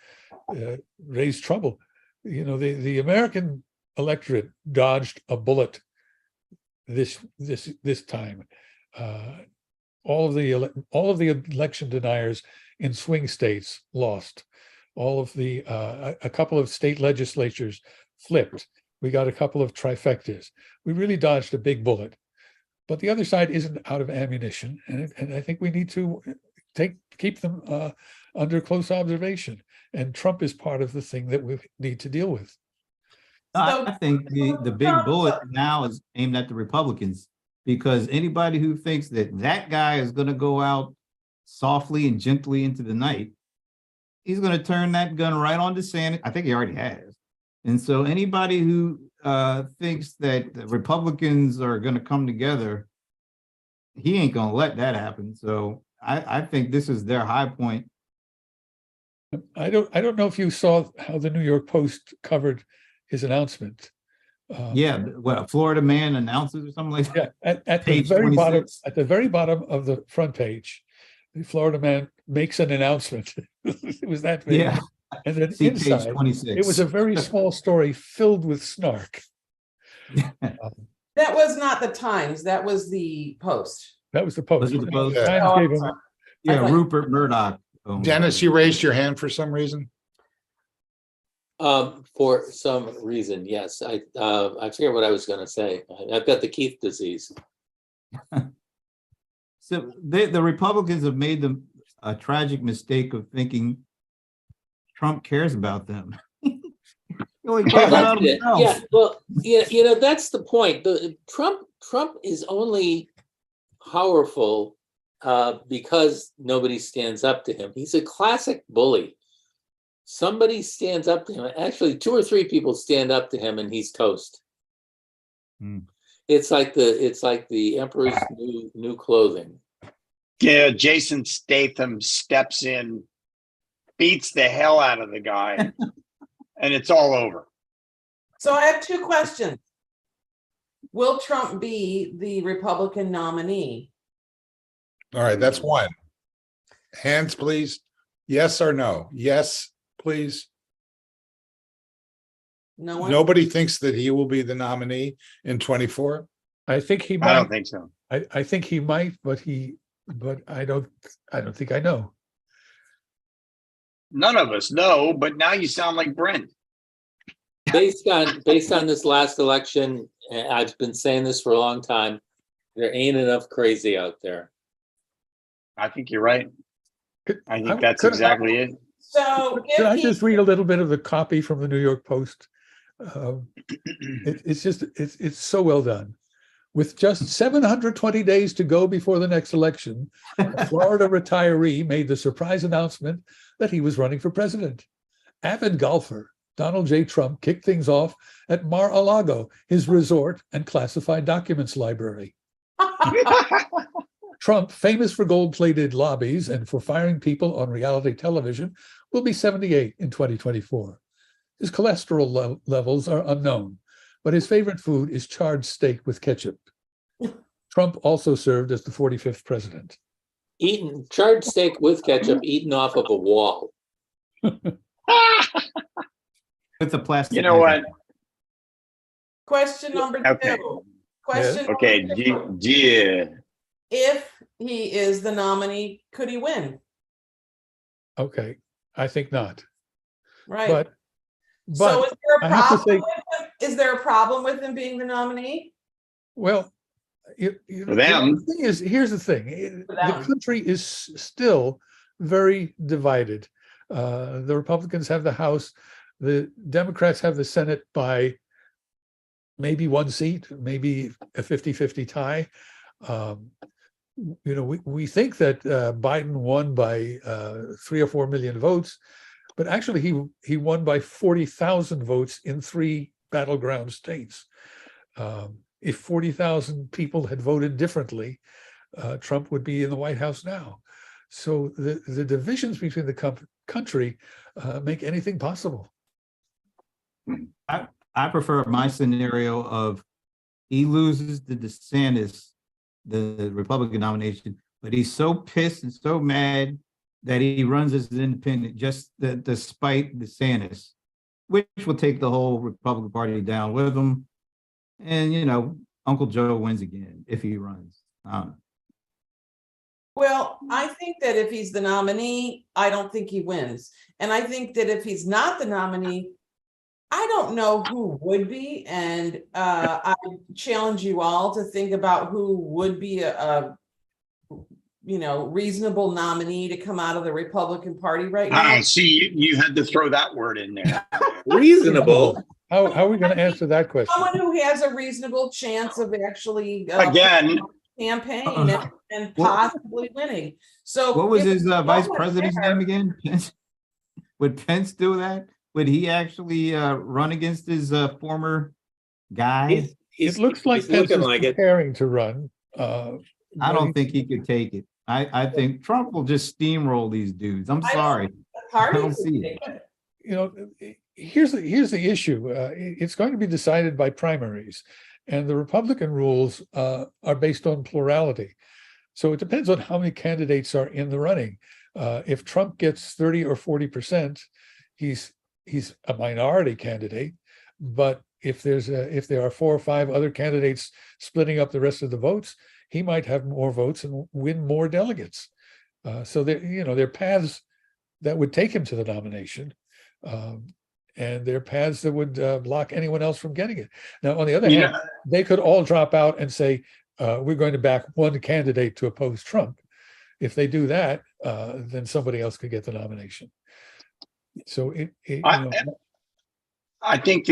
raise trouble. You know, the American electorate dodged a bullet this time. All of the election deniers in swing states lost. All of a couple of state legislatures flipped. We got a couple of trifectas. We really dodged a big bullet. But the other side isn't out of ammunition, and I think we need to keep them under close observation. And Trump is part of the thing that we need to deal with.
I think the big bullet now is aimed at the Republicans, because anybody who thinks that that guy is going to go out softly and gently into the night, he's going to turn that gun right on DeSantis. I think he already has. And so anybody who thinks that the Republicans are going to come together, he ain't going to let that happen. So I think this is their high point.
I don't know if you saw how the New York Post covered his announcement.
Yeah, what, a Florida man announces or something like that?
Yeah, at the
Page
very bottom,
26.
at the very bottom of the front page, the Florida man makes an announcement. It was that big.
Yeah.
And then
See page
inside,
26.
it was a very small story filled with snark.
That was not the Times, that was the Post.
That was the Post.
Was it the Post?
Times
Oh,
gave
I'm
him-
sorry.
Yeah,
thought-
Rupert Murdoch.
Dennis, you raised your hand for some reason?
For some reason, yes. I forget what I was gonna say. I've got the Keith disease.
So the Republicans have made a tragic mistake of thinking Trump cares about them. He only cares about
That's it.
himself.
Yeah, well, yeah, that's the point. Trump is only powerful because nobody stands up to him. He's a classic bully. Somebody stands up to him. Actually, 2 or 3 people stand up to him, and he's toast.
Hmm.
It's like the emperor's new clothing.
Yeah, Jason Statham steps in, beats the hell out of the guy, and it's all over.
So I have 2 questions. Will Trump be the Republican nominee?
All right, that's one. Hands, please. Yes or no? Yes, please.
No one?
Nobody thinks that he will be the nominee in 24?
I think he
I don't
might,
think so.
I think he might, but I don't think I know.
None of us know, but now you sound like Brent.
Based on this last election, and I've been saying this for a long time, there ain't enough crazy out there.
I think you're right. I think
I-
that's
could I-
exactly it.
So
Can I
if
just
he,
read a little bit of the copy from the New York Post? It's so well done. With just 720 days to go before the next election, a Florida retiree made the surprise announcement that he was running for president. Avid golfer Donald J. Trump kicked things off at Mar-a-Lago, his resort and classified documents library. Trump, famous for gold-plated lobbies and for firing people on reality television, will be 78 in 2024. His cholesterol levels are unknown, but his favorite food is charred steak with ketchup. Trump also served as the 45th president.
Eaten charred steak with ketchup, eaten off of a wall.
With the plastic.
You know what?
question number
Okay.
2. Question
Okay,
number 2.
yeah.
If he is the nominee, could he win?
Okay, I think not.
Right.
But
So is there a
I have to
problem
say-
with him? Is there a problem with him being the nominee?
well,
For them.
the thing is, here's the thing:
For
the
them.
country is still very divided. The Republicans have the House, the Democrats have the Senate by maybe 1 seat, maybe a 50-50 tie. We think that Biden won by 3 or 4 million votes, but actually he won by 40,000 votes in 3 battleground states. If 40,000 people had voted differently, Trump would be in the White House now. So the divisions between the country make anything possible.
I prefer my scenario of he loses to DeSantis, the Republican nomination, but he's so pissed and so mad that he runs as an independent just despite DeSantis, which will take the whole Republican Party down with him. And, Uncle Joe wins again if he runs.
Well, I think that if he's the nominee, I don't think he wins. And I think that if he's not the nominee, I don't know who would be. And I challenge you all to think about who would be a reasonable nominee to come out of the Republican Party right now.
See, you had to throw that word in there.
Reasonable.
How are we going to answer that question?
Someone who has a reasonable chance of actually
Again,
campaign and
Well-
possibly winning. So
What was
if
his vice
someone
president's
there-
name again? Pence? Would Pence do that? Would he actually run against his former guy?
It looks like
he's
Pence
looking
is
like it.
preparing to run.
I
but
don't think he could take it. I think Trump will just steamroll these dudes. I'm
I don't-
sorry.
Party
I don't
would
see
take
it.
you know, here's the issue. It's going to be decided by primaries, and the Republican rules are based on plurality. So it depends on how many candidates are in the running. If Trump gets 30 or 40%, he's a minority candidate. But if there are 4 or 5 other candidates splitting up the rest of the votes, he might have more votes and win more delegates. So there are paths that would take him to the nomination. And there are paths that would block anyone else from getting it. Now, on the other hand, they could all drop out and say, we're going to back one candidate to oppose Trump. If they do that, then somebody else could get the nomination. So
I think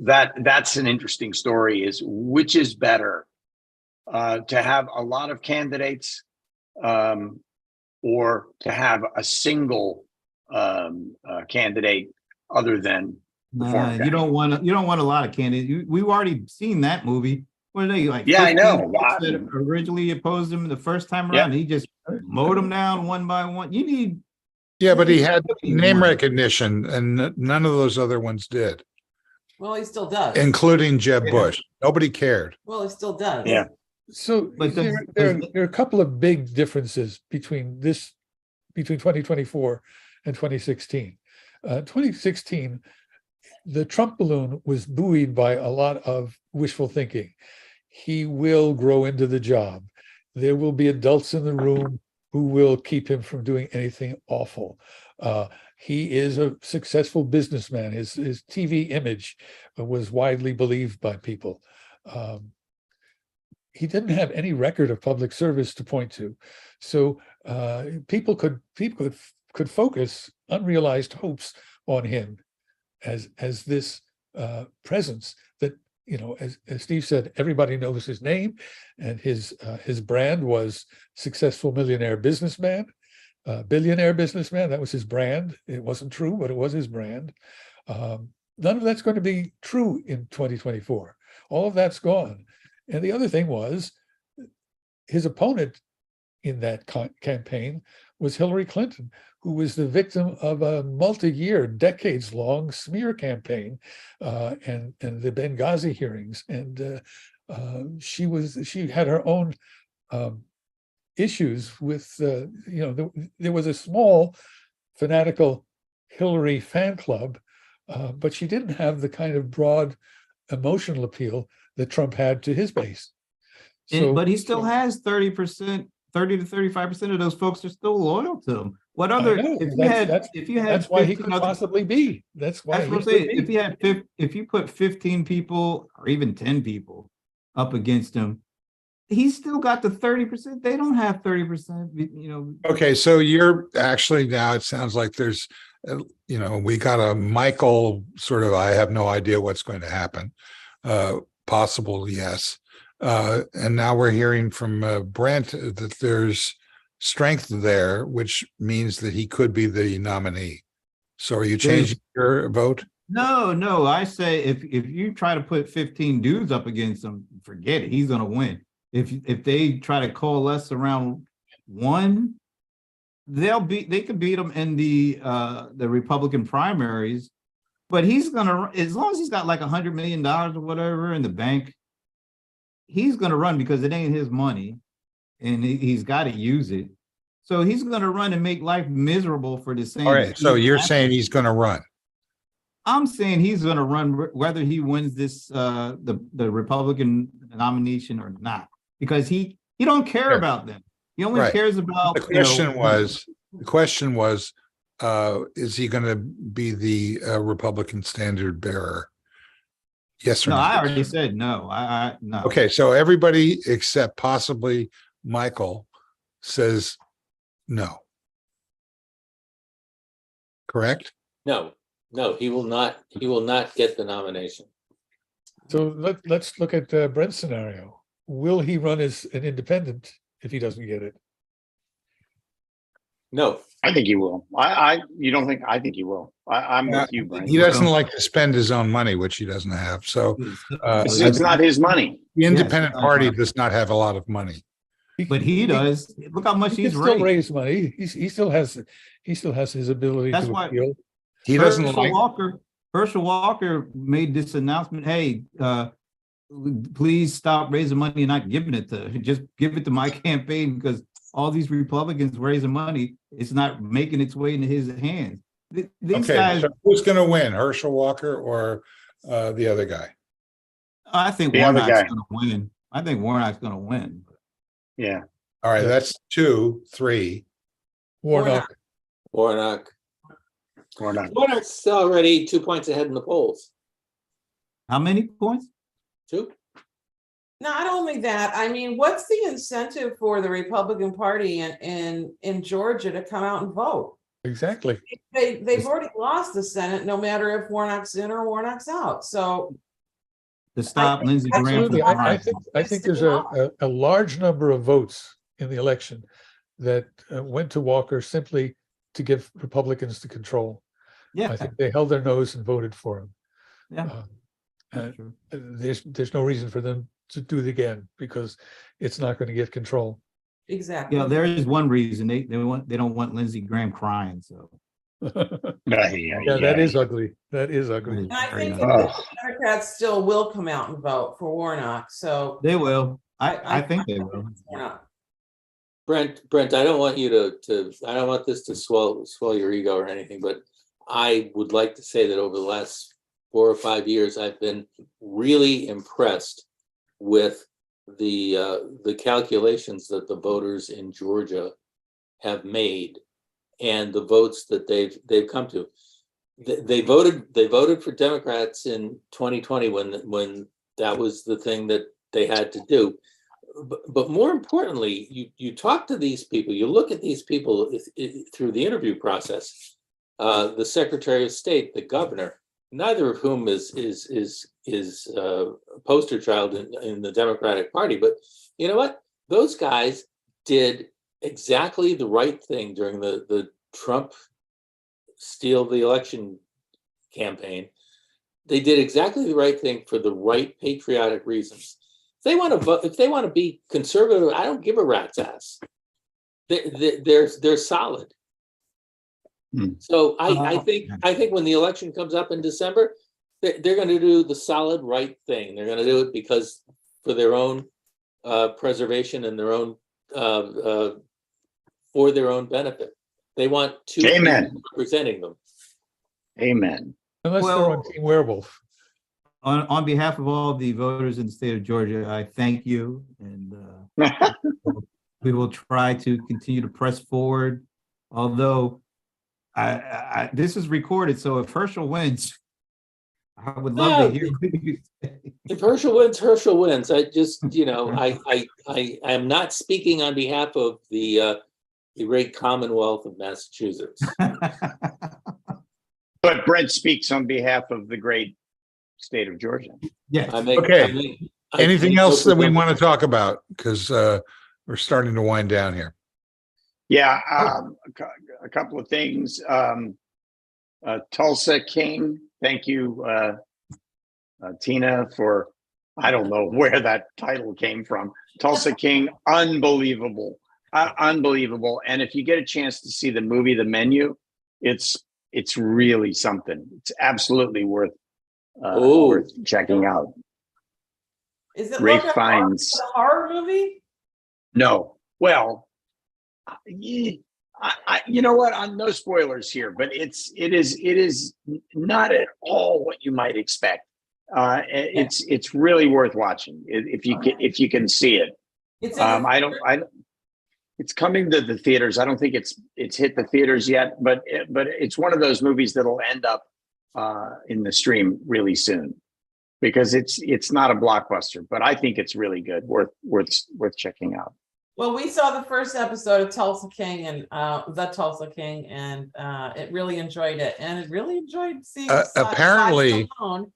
that's an interesting story. Is which is better, to have a lot of candidates, or to have a single candidate other than the former guy?
You don't want a lot of candidates. We've already seen that movie. What are they like?
Yeah, I
15
know.
folks that originally opposed him the first time around. He just mowed them down one by one. You need.
Yeah, but he had name recognition and none of those other ones did,
Well, he still does.
including Jeb Bush. Nobody cared.
Well, he still does.
Yeah.
So
But
there
does-
are a couple of big differences between 2024 and 2016. 2016, the Trump balloon was buoyed by a lot of wishful thinking. He will grow into the job. There will be adults in the room who will keep him from doing anything awful. He is a successful businessman. His TV image was widely believed by people. He didn't have any record of public service to point to, so people could focus unrealized hopes on him as this presence that, as Steve said, everybody knows his name, and his brand was successful billionaire businessman. That was his brand. It wasn't true, but it was his brand. None of that's going to be true in 2024. All of that's gone. And the other thing was, his opponent in that campaign was Hillary Clinton, who was the victim of a multi-year, decades-long smear campaign, and the Benghazi hearings. And she had her own issues with, there was a small fanatical Hillary fan club, but she didn't have the kind of broad emotional appeal that Trump had to his base.
But he still has 30%, 30 to 35% of those folks are still loyal to him. What other? If you had,
that's why he
15
could
other-
possibly be. That's why.
That's what I'm saying. If you put 15 people or even 10 people up against him, he's still got the 30%. They don't have 30%.
Okay, so you're actually now, it sounds like there's, we got a Michael sort of, I have no idea what's going to happen. Possible, yes. And now we're hearing from Brent that there's strength there, which means that he could be the nominee. So are you changing your vote?
No. I say if you try to put 15 dudes up against him, forget it. He's going to win. If they try to coalesce around one, they could beat him in the Republican primaries. But he's gonna, as long as he's got like $100 million or whatever in the bank, he's gonna run because it ain't his money, and he's got to use it. So he's gonna run and make life miserable for the same.
All right, so you're saying he's going to run.
I'm saying he's gonna run whether he wins this the Republican nomination or not, because he don't care about them. He only cares about
the question was, is he going to be the Republican standard bearer? Yes or no?
No, I already said no. No.
Okay, so everybody except possibly Michael says no. Correct?
No. No, he will not. He will not get the nomination.
So let's look at Brent's scenario. Will he run as an independent if he doesn't get it?
No,
I think he will. You don't think? I think he will. I'm with you, Brian.
He doesn't like to spend his own money, which he doesn't have. So
It's not his money.
the independent
Yes.
party does not have a lot of money.
But he does. Look how much
He
he's
can still
raised.
raise money. He still has his ability
That's
to
why-
appeal.
He doesn't
Herschel Walker made this announcement. Hey, please stop raising money and not giving it to. Just give it to my campaign because all these Republicans raising money, it's not making its way into his hands. These
Okay,
guys,
so who's going to win, Herschel Walker or the other guy?
I think
The other
Warnock's
guy.
going to win. I think Warnock's going to win.
Yeah.
All right,
Yeah.
that's 2, 3.
Warnock.
Warnock.
Or not.
Warnock's already 2 points ahead in the polls.
How many points?
2.
Not only that, I mean, what's the incentive for the Republican Party in Georgia to come out and vote?
Exactly.
They've already lost the Senate, no matter if Warnock's in or Warnock's out. So
To stop Lindsey Graham from
Absolutely. I
running.
think there's a large number of votes in the election that went to Walker simply to give Republicans the control.
Yeah,
I think they held their nose and voted for him.
yeah.
Uh, There's no reason for them to do it again because it's not going to get control.
exactly.
Yeah, there is one reason they don't want Lindsey Graham crying. So
Yeah, that is ugly. That is ugly.
And I
Very
think
nice.
that the Democrats still will come out and vote for Warnock. So
They will. I think they will.
Warnock.
Brent, I don't want you to I don't want this to swell your ego or anything, but I would like to say that over the last 4 or 5 years, I've been really impressed with the calculations that the voters in Georgia have made and the votes that they've come to. They voted for Democrats in 2020 when that was the thing that they had to do. But more importantly, you talk to these people, you look at these people through the interview process. The Secretary of State, the governor, neither of whom is a poster child in the Democratic Party. But you know what? Those guys did exactly the right thing during the Trump steal the election campaign. They did exactly the right thing for the right patriotic reasons. If they want to vote, if they want to be conservative, I don't give a rat's ass. They're solid. So I think when the election comes up in December, they're going to do the solid right thing. They're going to do it because for their own preservation and their own for their own benefit. They want two people representing them.
Amen.
Unless they're on Team Werewolf.
On behalf of all the voters in the state of Georgia, I thank you, and we will try to continue to press forward. Although this is recorded, so if Herschel wins, I would love to hear what you say.
If Herschel wins, Herschel wins. I just, I am not speaking on behalf of the great Commonwealth of Massachusetts.
But Brent speaks on behalf of the great state of Georgia.
Yes.
Anything else that we want to talk about? Because we're starting to wind down here.
Yeah, a couple of things. Tulsa King, thank you, Tina, for, I don't know where that title came from. Tulsa King, unbelievable, unbelievable. And if you get a chance to see the movie, The Menu, it's really something. It's absolutely worth checking out.
Is it
Ralph
like
Fiennes.
a horror movie?
No, well, you know what? No spoilers here, but it is not at all what you might expect. It's really worth watching if you can see it.
It's
it's coming to the theaters. I don't think it's hit the theaters yet, but it's one of those movies that'll end up in the stream really soon, because it's not a blockbuster, but I think it's really good, worth checking out.
Well, we saw the first episode of Tulsa King and The Tulsa King, and it really enjoyed it, and it really enjoyed seeing
apparently
Stallone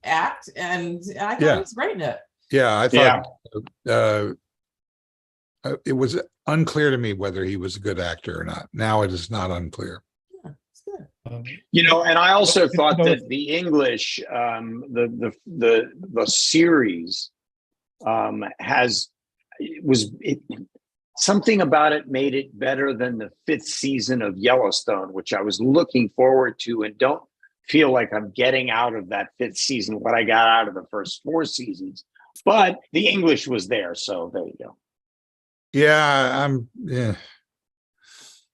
act, and I thought
Yeah.
he was great in it.
Yeah, I
Yeah.
thought it was unclear to me whether he was a good actor or not. Now it is not unclear.
Yeah, it's good.
You know, and I also
You
thought
know,
that the English, the series, something about it made it better than the 5th season of Yellowstone, which I was looking forward to, and don't feel like I'm getting out of that 5th season what I got out of the first 4 seasons. But the English was there, so there you go.
Yeah,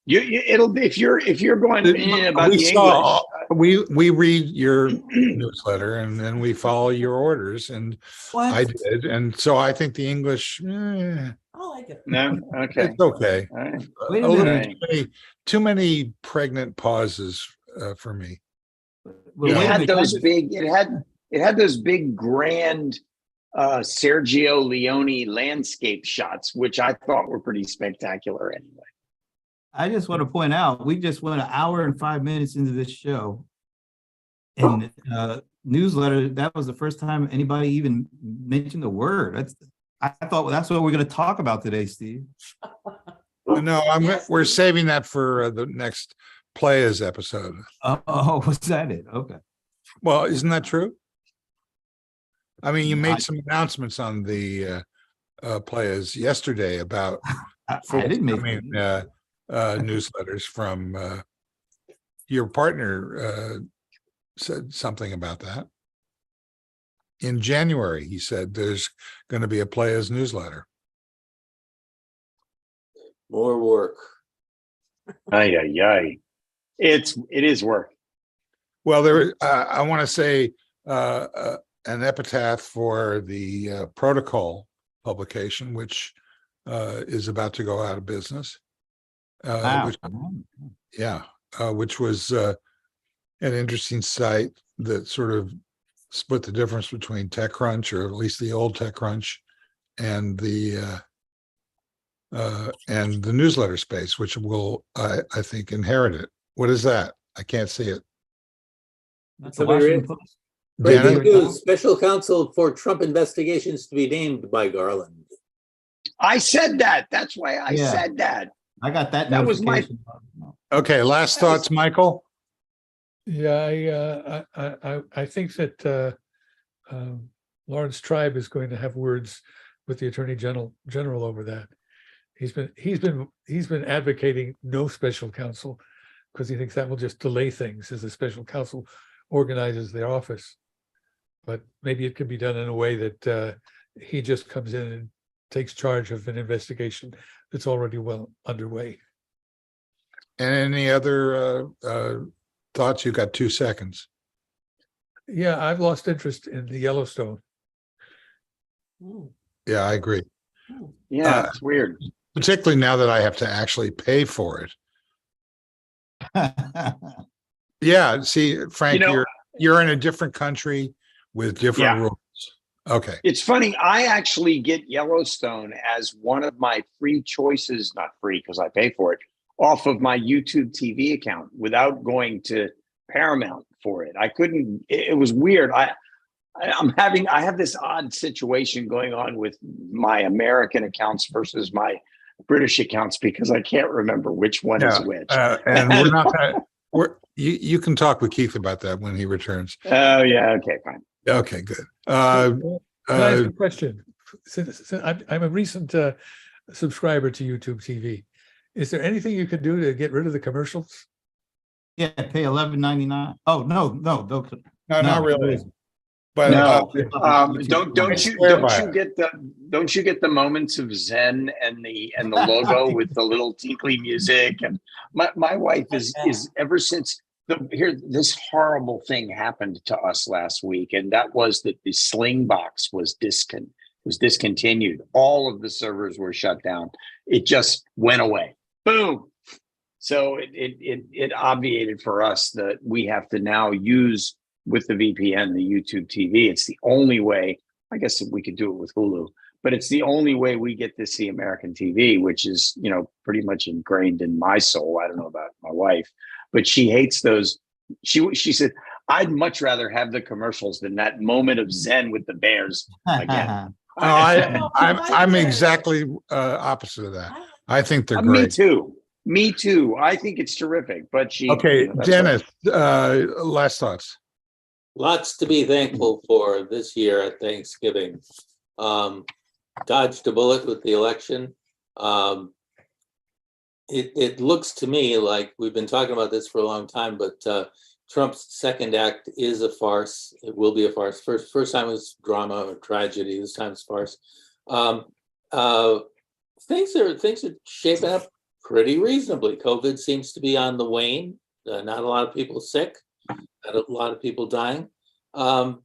It'll be if you're going about the English.
We read your newsletter and then we follow your orders, and I did, and so I think the English,
I like it.
No, okay,
it's okay.
all right.
Wait a
A little
minute.
too many pregnant pauses for me.
Well,
It
wait a
had
minute,
those big. It had those big grand Sergio Leone landscape shots, which I thought were pretty spectacular anyway.
I just want to point out, we just went 1 hour and 5 minutes into this show. And newsletter, that was the first time anybody even mentioned the word. I thought that's what we're going to talk about today, Steve.
No,
Yes.
we're saving that for the next Players episode.
Oh, was that it? Okay.
Well, isn't that true? I mean, you
No,
made some announcements on the Players yesterday about
I didn't make
forthcoming,
it.
newsletters from your partner said something about that. In January, he said there's going to be a Players newsletter.
More work.
Ay. It is work.
Well, I want to say an epitaph for the Protocol publication, which is about to go out of business.
Wow.
Which was an interesting site that sort of split the difference between TechCrunch, or at least the old TechCrunch, and the newsletter space, which will, I think, inherit it. What is that? I can't see it.
That's the
Somebody
Washington
read-
Post.
Dennis?
Breaking news, special counsel for Trump investigations to be named by Garland.
I said that. That's why I
Yeah.
said that.
I got that
That was my-
notification.
Okay, last thoughts, Michael?
Yeah, I think that Lawrence Tribe is going to have words with the Attorney General over that. He's been advocating no special counsel because he thinks that will just delay things as the special counsel organizes their office. But maybe it can be done in a way that he just comes in and takes charge of an investigation that's already well underway.
And any other thoughts? You got 2 seconds.
Yeah, I've lost interest in the Yellowstone.
Mm.
Yeah, I agree.
Yeah, it's weird.
Particularly now that I have to actually pay for it. Yeah, see, Frank,
You know-
you're in a different country with different
Yeah.
rules. Okay.
It's funny. I actually get Yellowstone as one of my free choices, not free because I pay for it, off of my YouTube TV account without going to Paramount for it. I couldn't. It was weird. I have this odd situation going on with my American accounts versus my British accounts because I can't remember which one is which.
And we're not gonna, you can talk with Keith about that when he returns.
Oh yeah. Okay. Fine.
Okay, good.
Can I ask a question? Since I'm a recent subscriber to YouTube TV, is there anything you can do to get rid of the commercials?
Yeah, pay $11.99. Oh, no,
No,
no,
not really. But
No,
YouTube.
don't you get the moments of zen and the logo with the little tinkly music? And my wife is ever since this horrible thing happened to us last week, and that was that the Sling box was discontinued. All of the servers were shut down. It just went away. Boom. So it obviated for us that we have to now use with the VPN, the YouTube TV. It's the only way. I guess we could do it with Hulu, but it's the only way we get to see American TV, which is, you know, pretty much ingrained in my soul. I don't know about my wife, but she hates those. She said, I'd much rather have the commercials than that moment of zen with the bears again.
I'm exactly opposite of that. I think they're
Me
great.
too. Me too. I think it's terrific, but she.
Okay,
you know, that's
Dennis, last thoughts.
Lots to be thankful for this year at Thanksgiving. Dodged a bullet with the election. It looks to me like we've been talking about this for a long time, but Trump's second act is a farce. It will be a farce. First time was drama or tragedy. This time it's farce. Things are shaping up pretty reasonably. COVID seems to be on the wane. Not a lot of people sick. Not a lot of people dying. The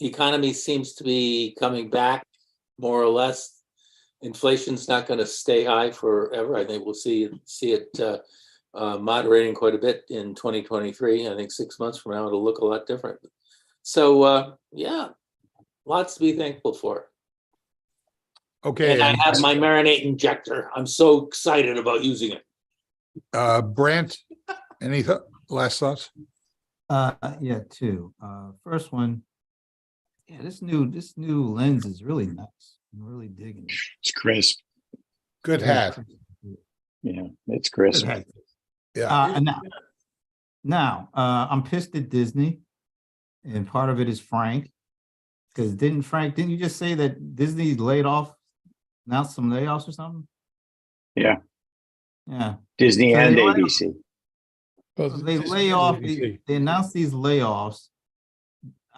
economy seems to be coming back more or less. Inflation's not going to stay high forever. I think we'll see it moderating quite a bit in 2023. I think 6 months from now it'll look a lot different. So yeah, lots to be thankful for.
Okay,
And I have my marinate injector. I'm so excited about using it.
Brent, any last thoughts?
Yeah, two. First one, yeah, this new lens is really nice. I'm really digging it.
It's crisp.
Good hat.
Yeah, it's crisp.
Good hat.
Yeah.
Now, I'm pissed at Disney, and part of it is Frank, because didn't you just say that Disney announced some layoffs or something?
Yeah.
Yeah.
Disney
So
and
they
ABC.
Well,
They
this
lay
is
off.
ABC.
They announced these layoffs.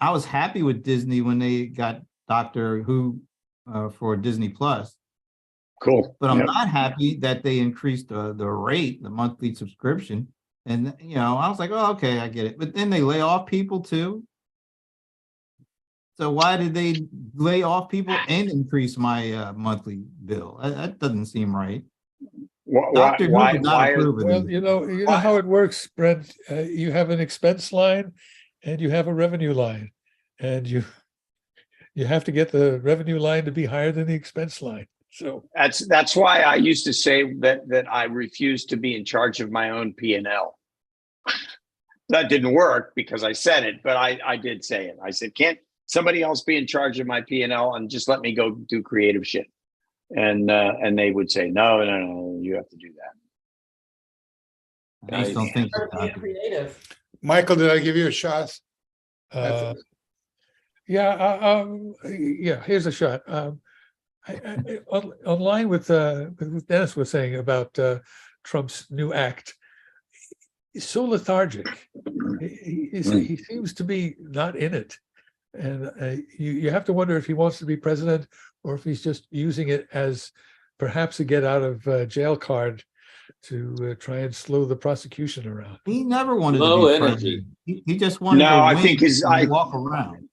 I was happy with Disney when they got Doctor Who for Disney Plus,
Cool.
but I'm
Yep.
not happy that they increased the rate, the monthly subscription. And I was like, oh, okay, I get it. But then they lay off people too. So why did they lay off people and increase my monthly bill? That doesn't seem right. Doctor Who did not approve of
Well,
this.
you know how it works, Brent. You have an expense line and you have a revenue line, and you have to get the revenue line to be higher than the expense line. So
That's why I used to say that I refused to be in charge of my own P&L. That didn't work because I said it, but I did say it. I said, can't somebody else be in charge of my P&L and just let me go do creative shit? And they would say, no, you have to do that.
I just don't think
Or being creative.
Michael, did I give you a shot?
yeah, here's a shot. On line with Dennis was saying about Trump's new act, he's so lethargic. He seems to be not in it, and you have to wonder if he wants to be president or if he's just using it as perhaps a get out of jail card to try and slow the prosecution around.
He never wanted
Low
to be
energy.
president. He just wanted to
I
win
think
and walk around.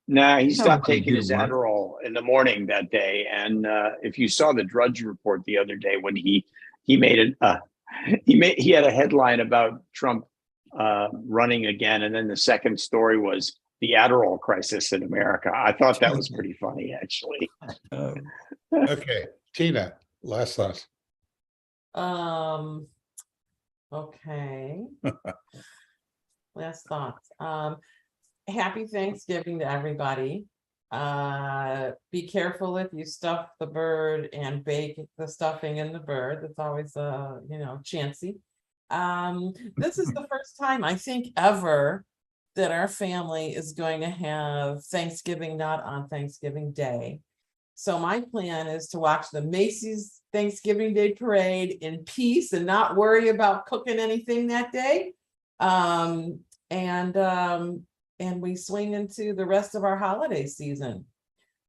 Nah, he
He
stopped
never could
taking
do
his
work.
Adderall in the morning that day. And if you saw the Drudge Report the other day when he made it, he had a headline about Trump running again, and then the second story was the Adderall crisis in America. I thought that was pretty funny, actually.
Okay, Tina, last thoughts.
Okay. Last thoughts. Happy Thanksgiving to everybody. Be careful if you stuff the bird and bake the stuffing in the bird. That's always chancy. This is the first time I think ever that our family is going to have Thanksgiving not on Thanksgiving Day. So my plan is to watch the Macy's Thanksgiving Day Parade in peace and not worry about cooking anything that day. And we swing into the rest of our holiday season.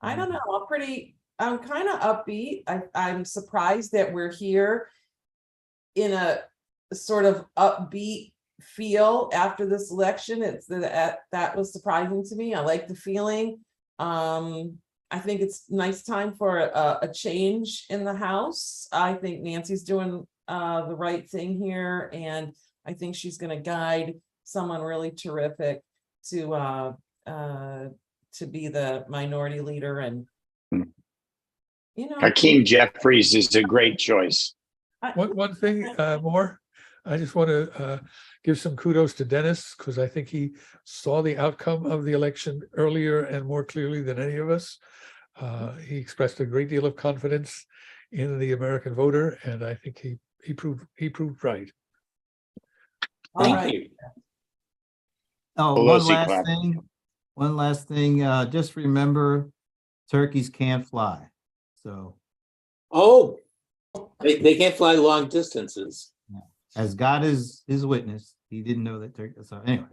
I don't know. I'm kind of upbeat. I'm surprised that we're here in a sort of upbeat feel after this election. That was surprising to me. I like the feeling. I think it's nice time for a change in the House. I think Nancy's doing the right thing here, and I think she's going to guide someone really terrific to be the minority leader and You know,
Hakeem Jeffries is a great choice.
One thing more, I just want to give some kudos to Dennis because I think he saw the outcome of the election earlier and more clearly than any of us. He expressed a great deal of confidence in the American voter, and I think he proved right.
all
Thank
right.
you.
Oh,
Pelosi clap.
one last thing, just remember, turkeys can't fly. So
Oh, they can't fly long distances.
as God is his witness, he didn't know that turkey. So anyway,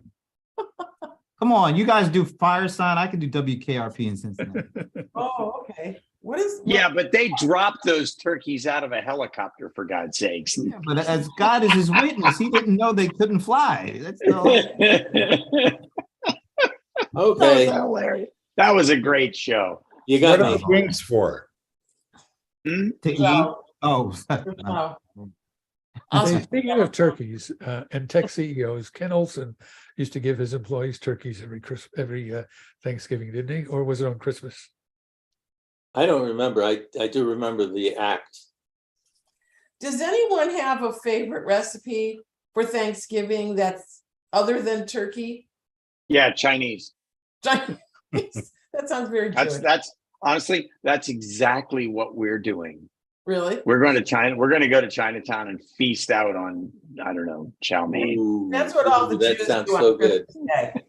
come on, you guys do fire sign. I can do WKRP in Cincinnati.
Oh, okay. What is?
Yeah, but they dropped those turkeys out of a helicopter, for God's sakes.
Yeah, but as God is his witness, he didn't know they couldn't fly. That's the whole.
That was
Okay,
hilarious. That was a great show.
you
What
got
are
me.
the wings for?
Hmm?
To eat.
Well,
Oh,
well,
Hey,
awesome.
speaking of turkeys and tech CEOs, Ken Olson used to give his employees turkeys every Thanksgiving, didn't he? Or was it on Christmas?
I don't remember. I do remember the act.
Does anyone have a favorite recipe for Thanksgiving that's other than turkey?
Yeah, Chinese.
That sounds very good.
That's honestly, that's exactly what we're doing.
Really?
We're going to China. We're going to go to Chinatown and feast out on, I don't know, chow mein.
Ooh,
That's what all the
that
Jews
sounds
do on
so good.
Christmas Day.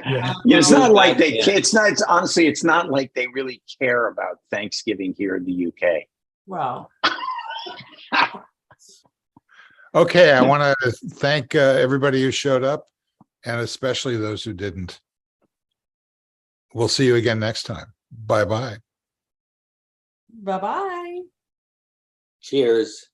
Yeah.
You know, it's not like they.
Yeah.
It's not. It's honestly, it's not like they really care about Thanksgiving here in the UK.
Well,
Okay, I want to thank everybody who showed up and especially those who didn't. We'll see you again next time. Bye-bye.
bye-bye.
Cheers.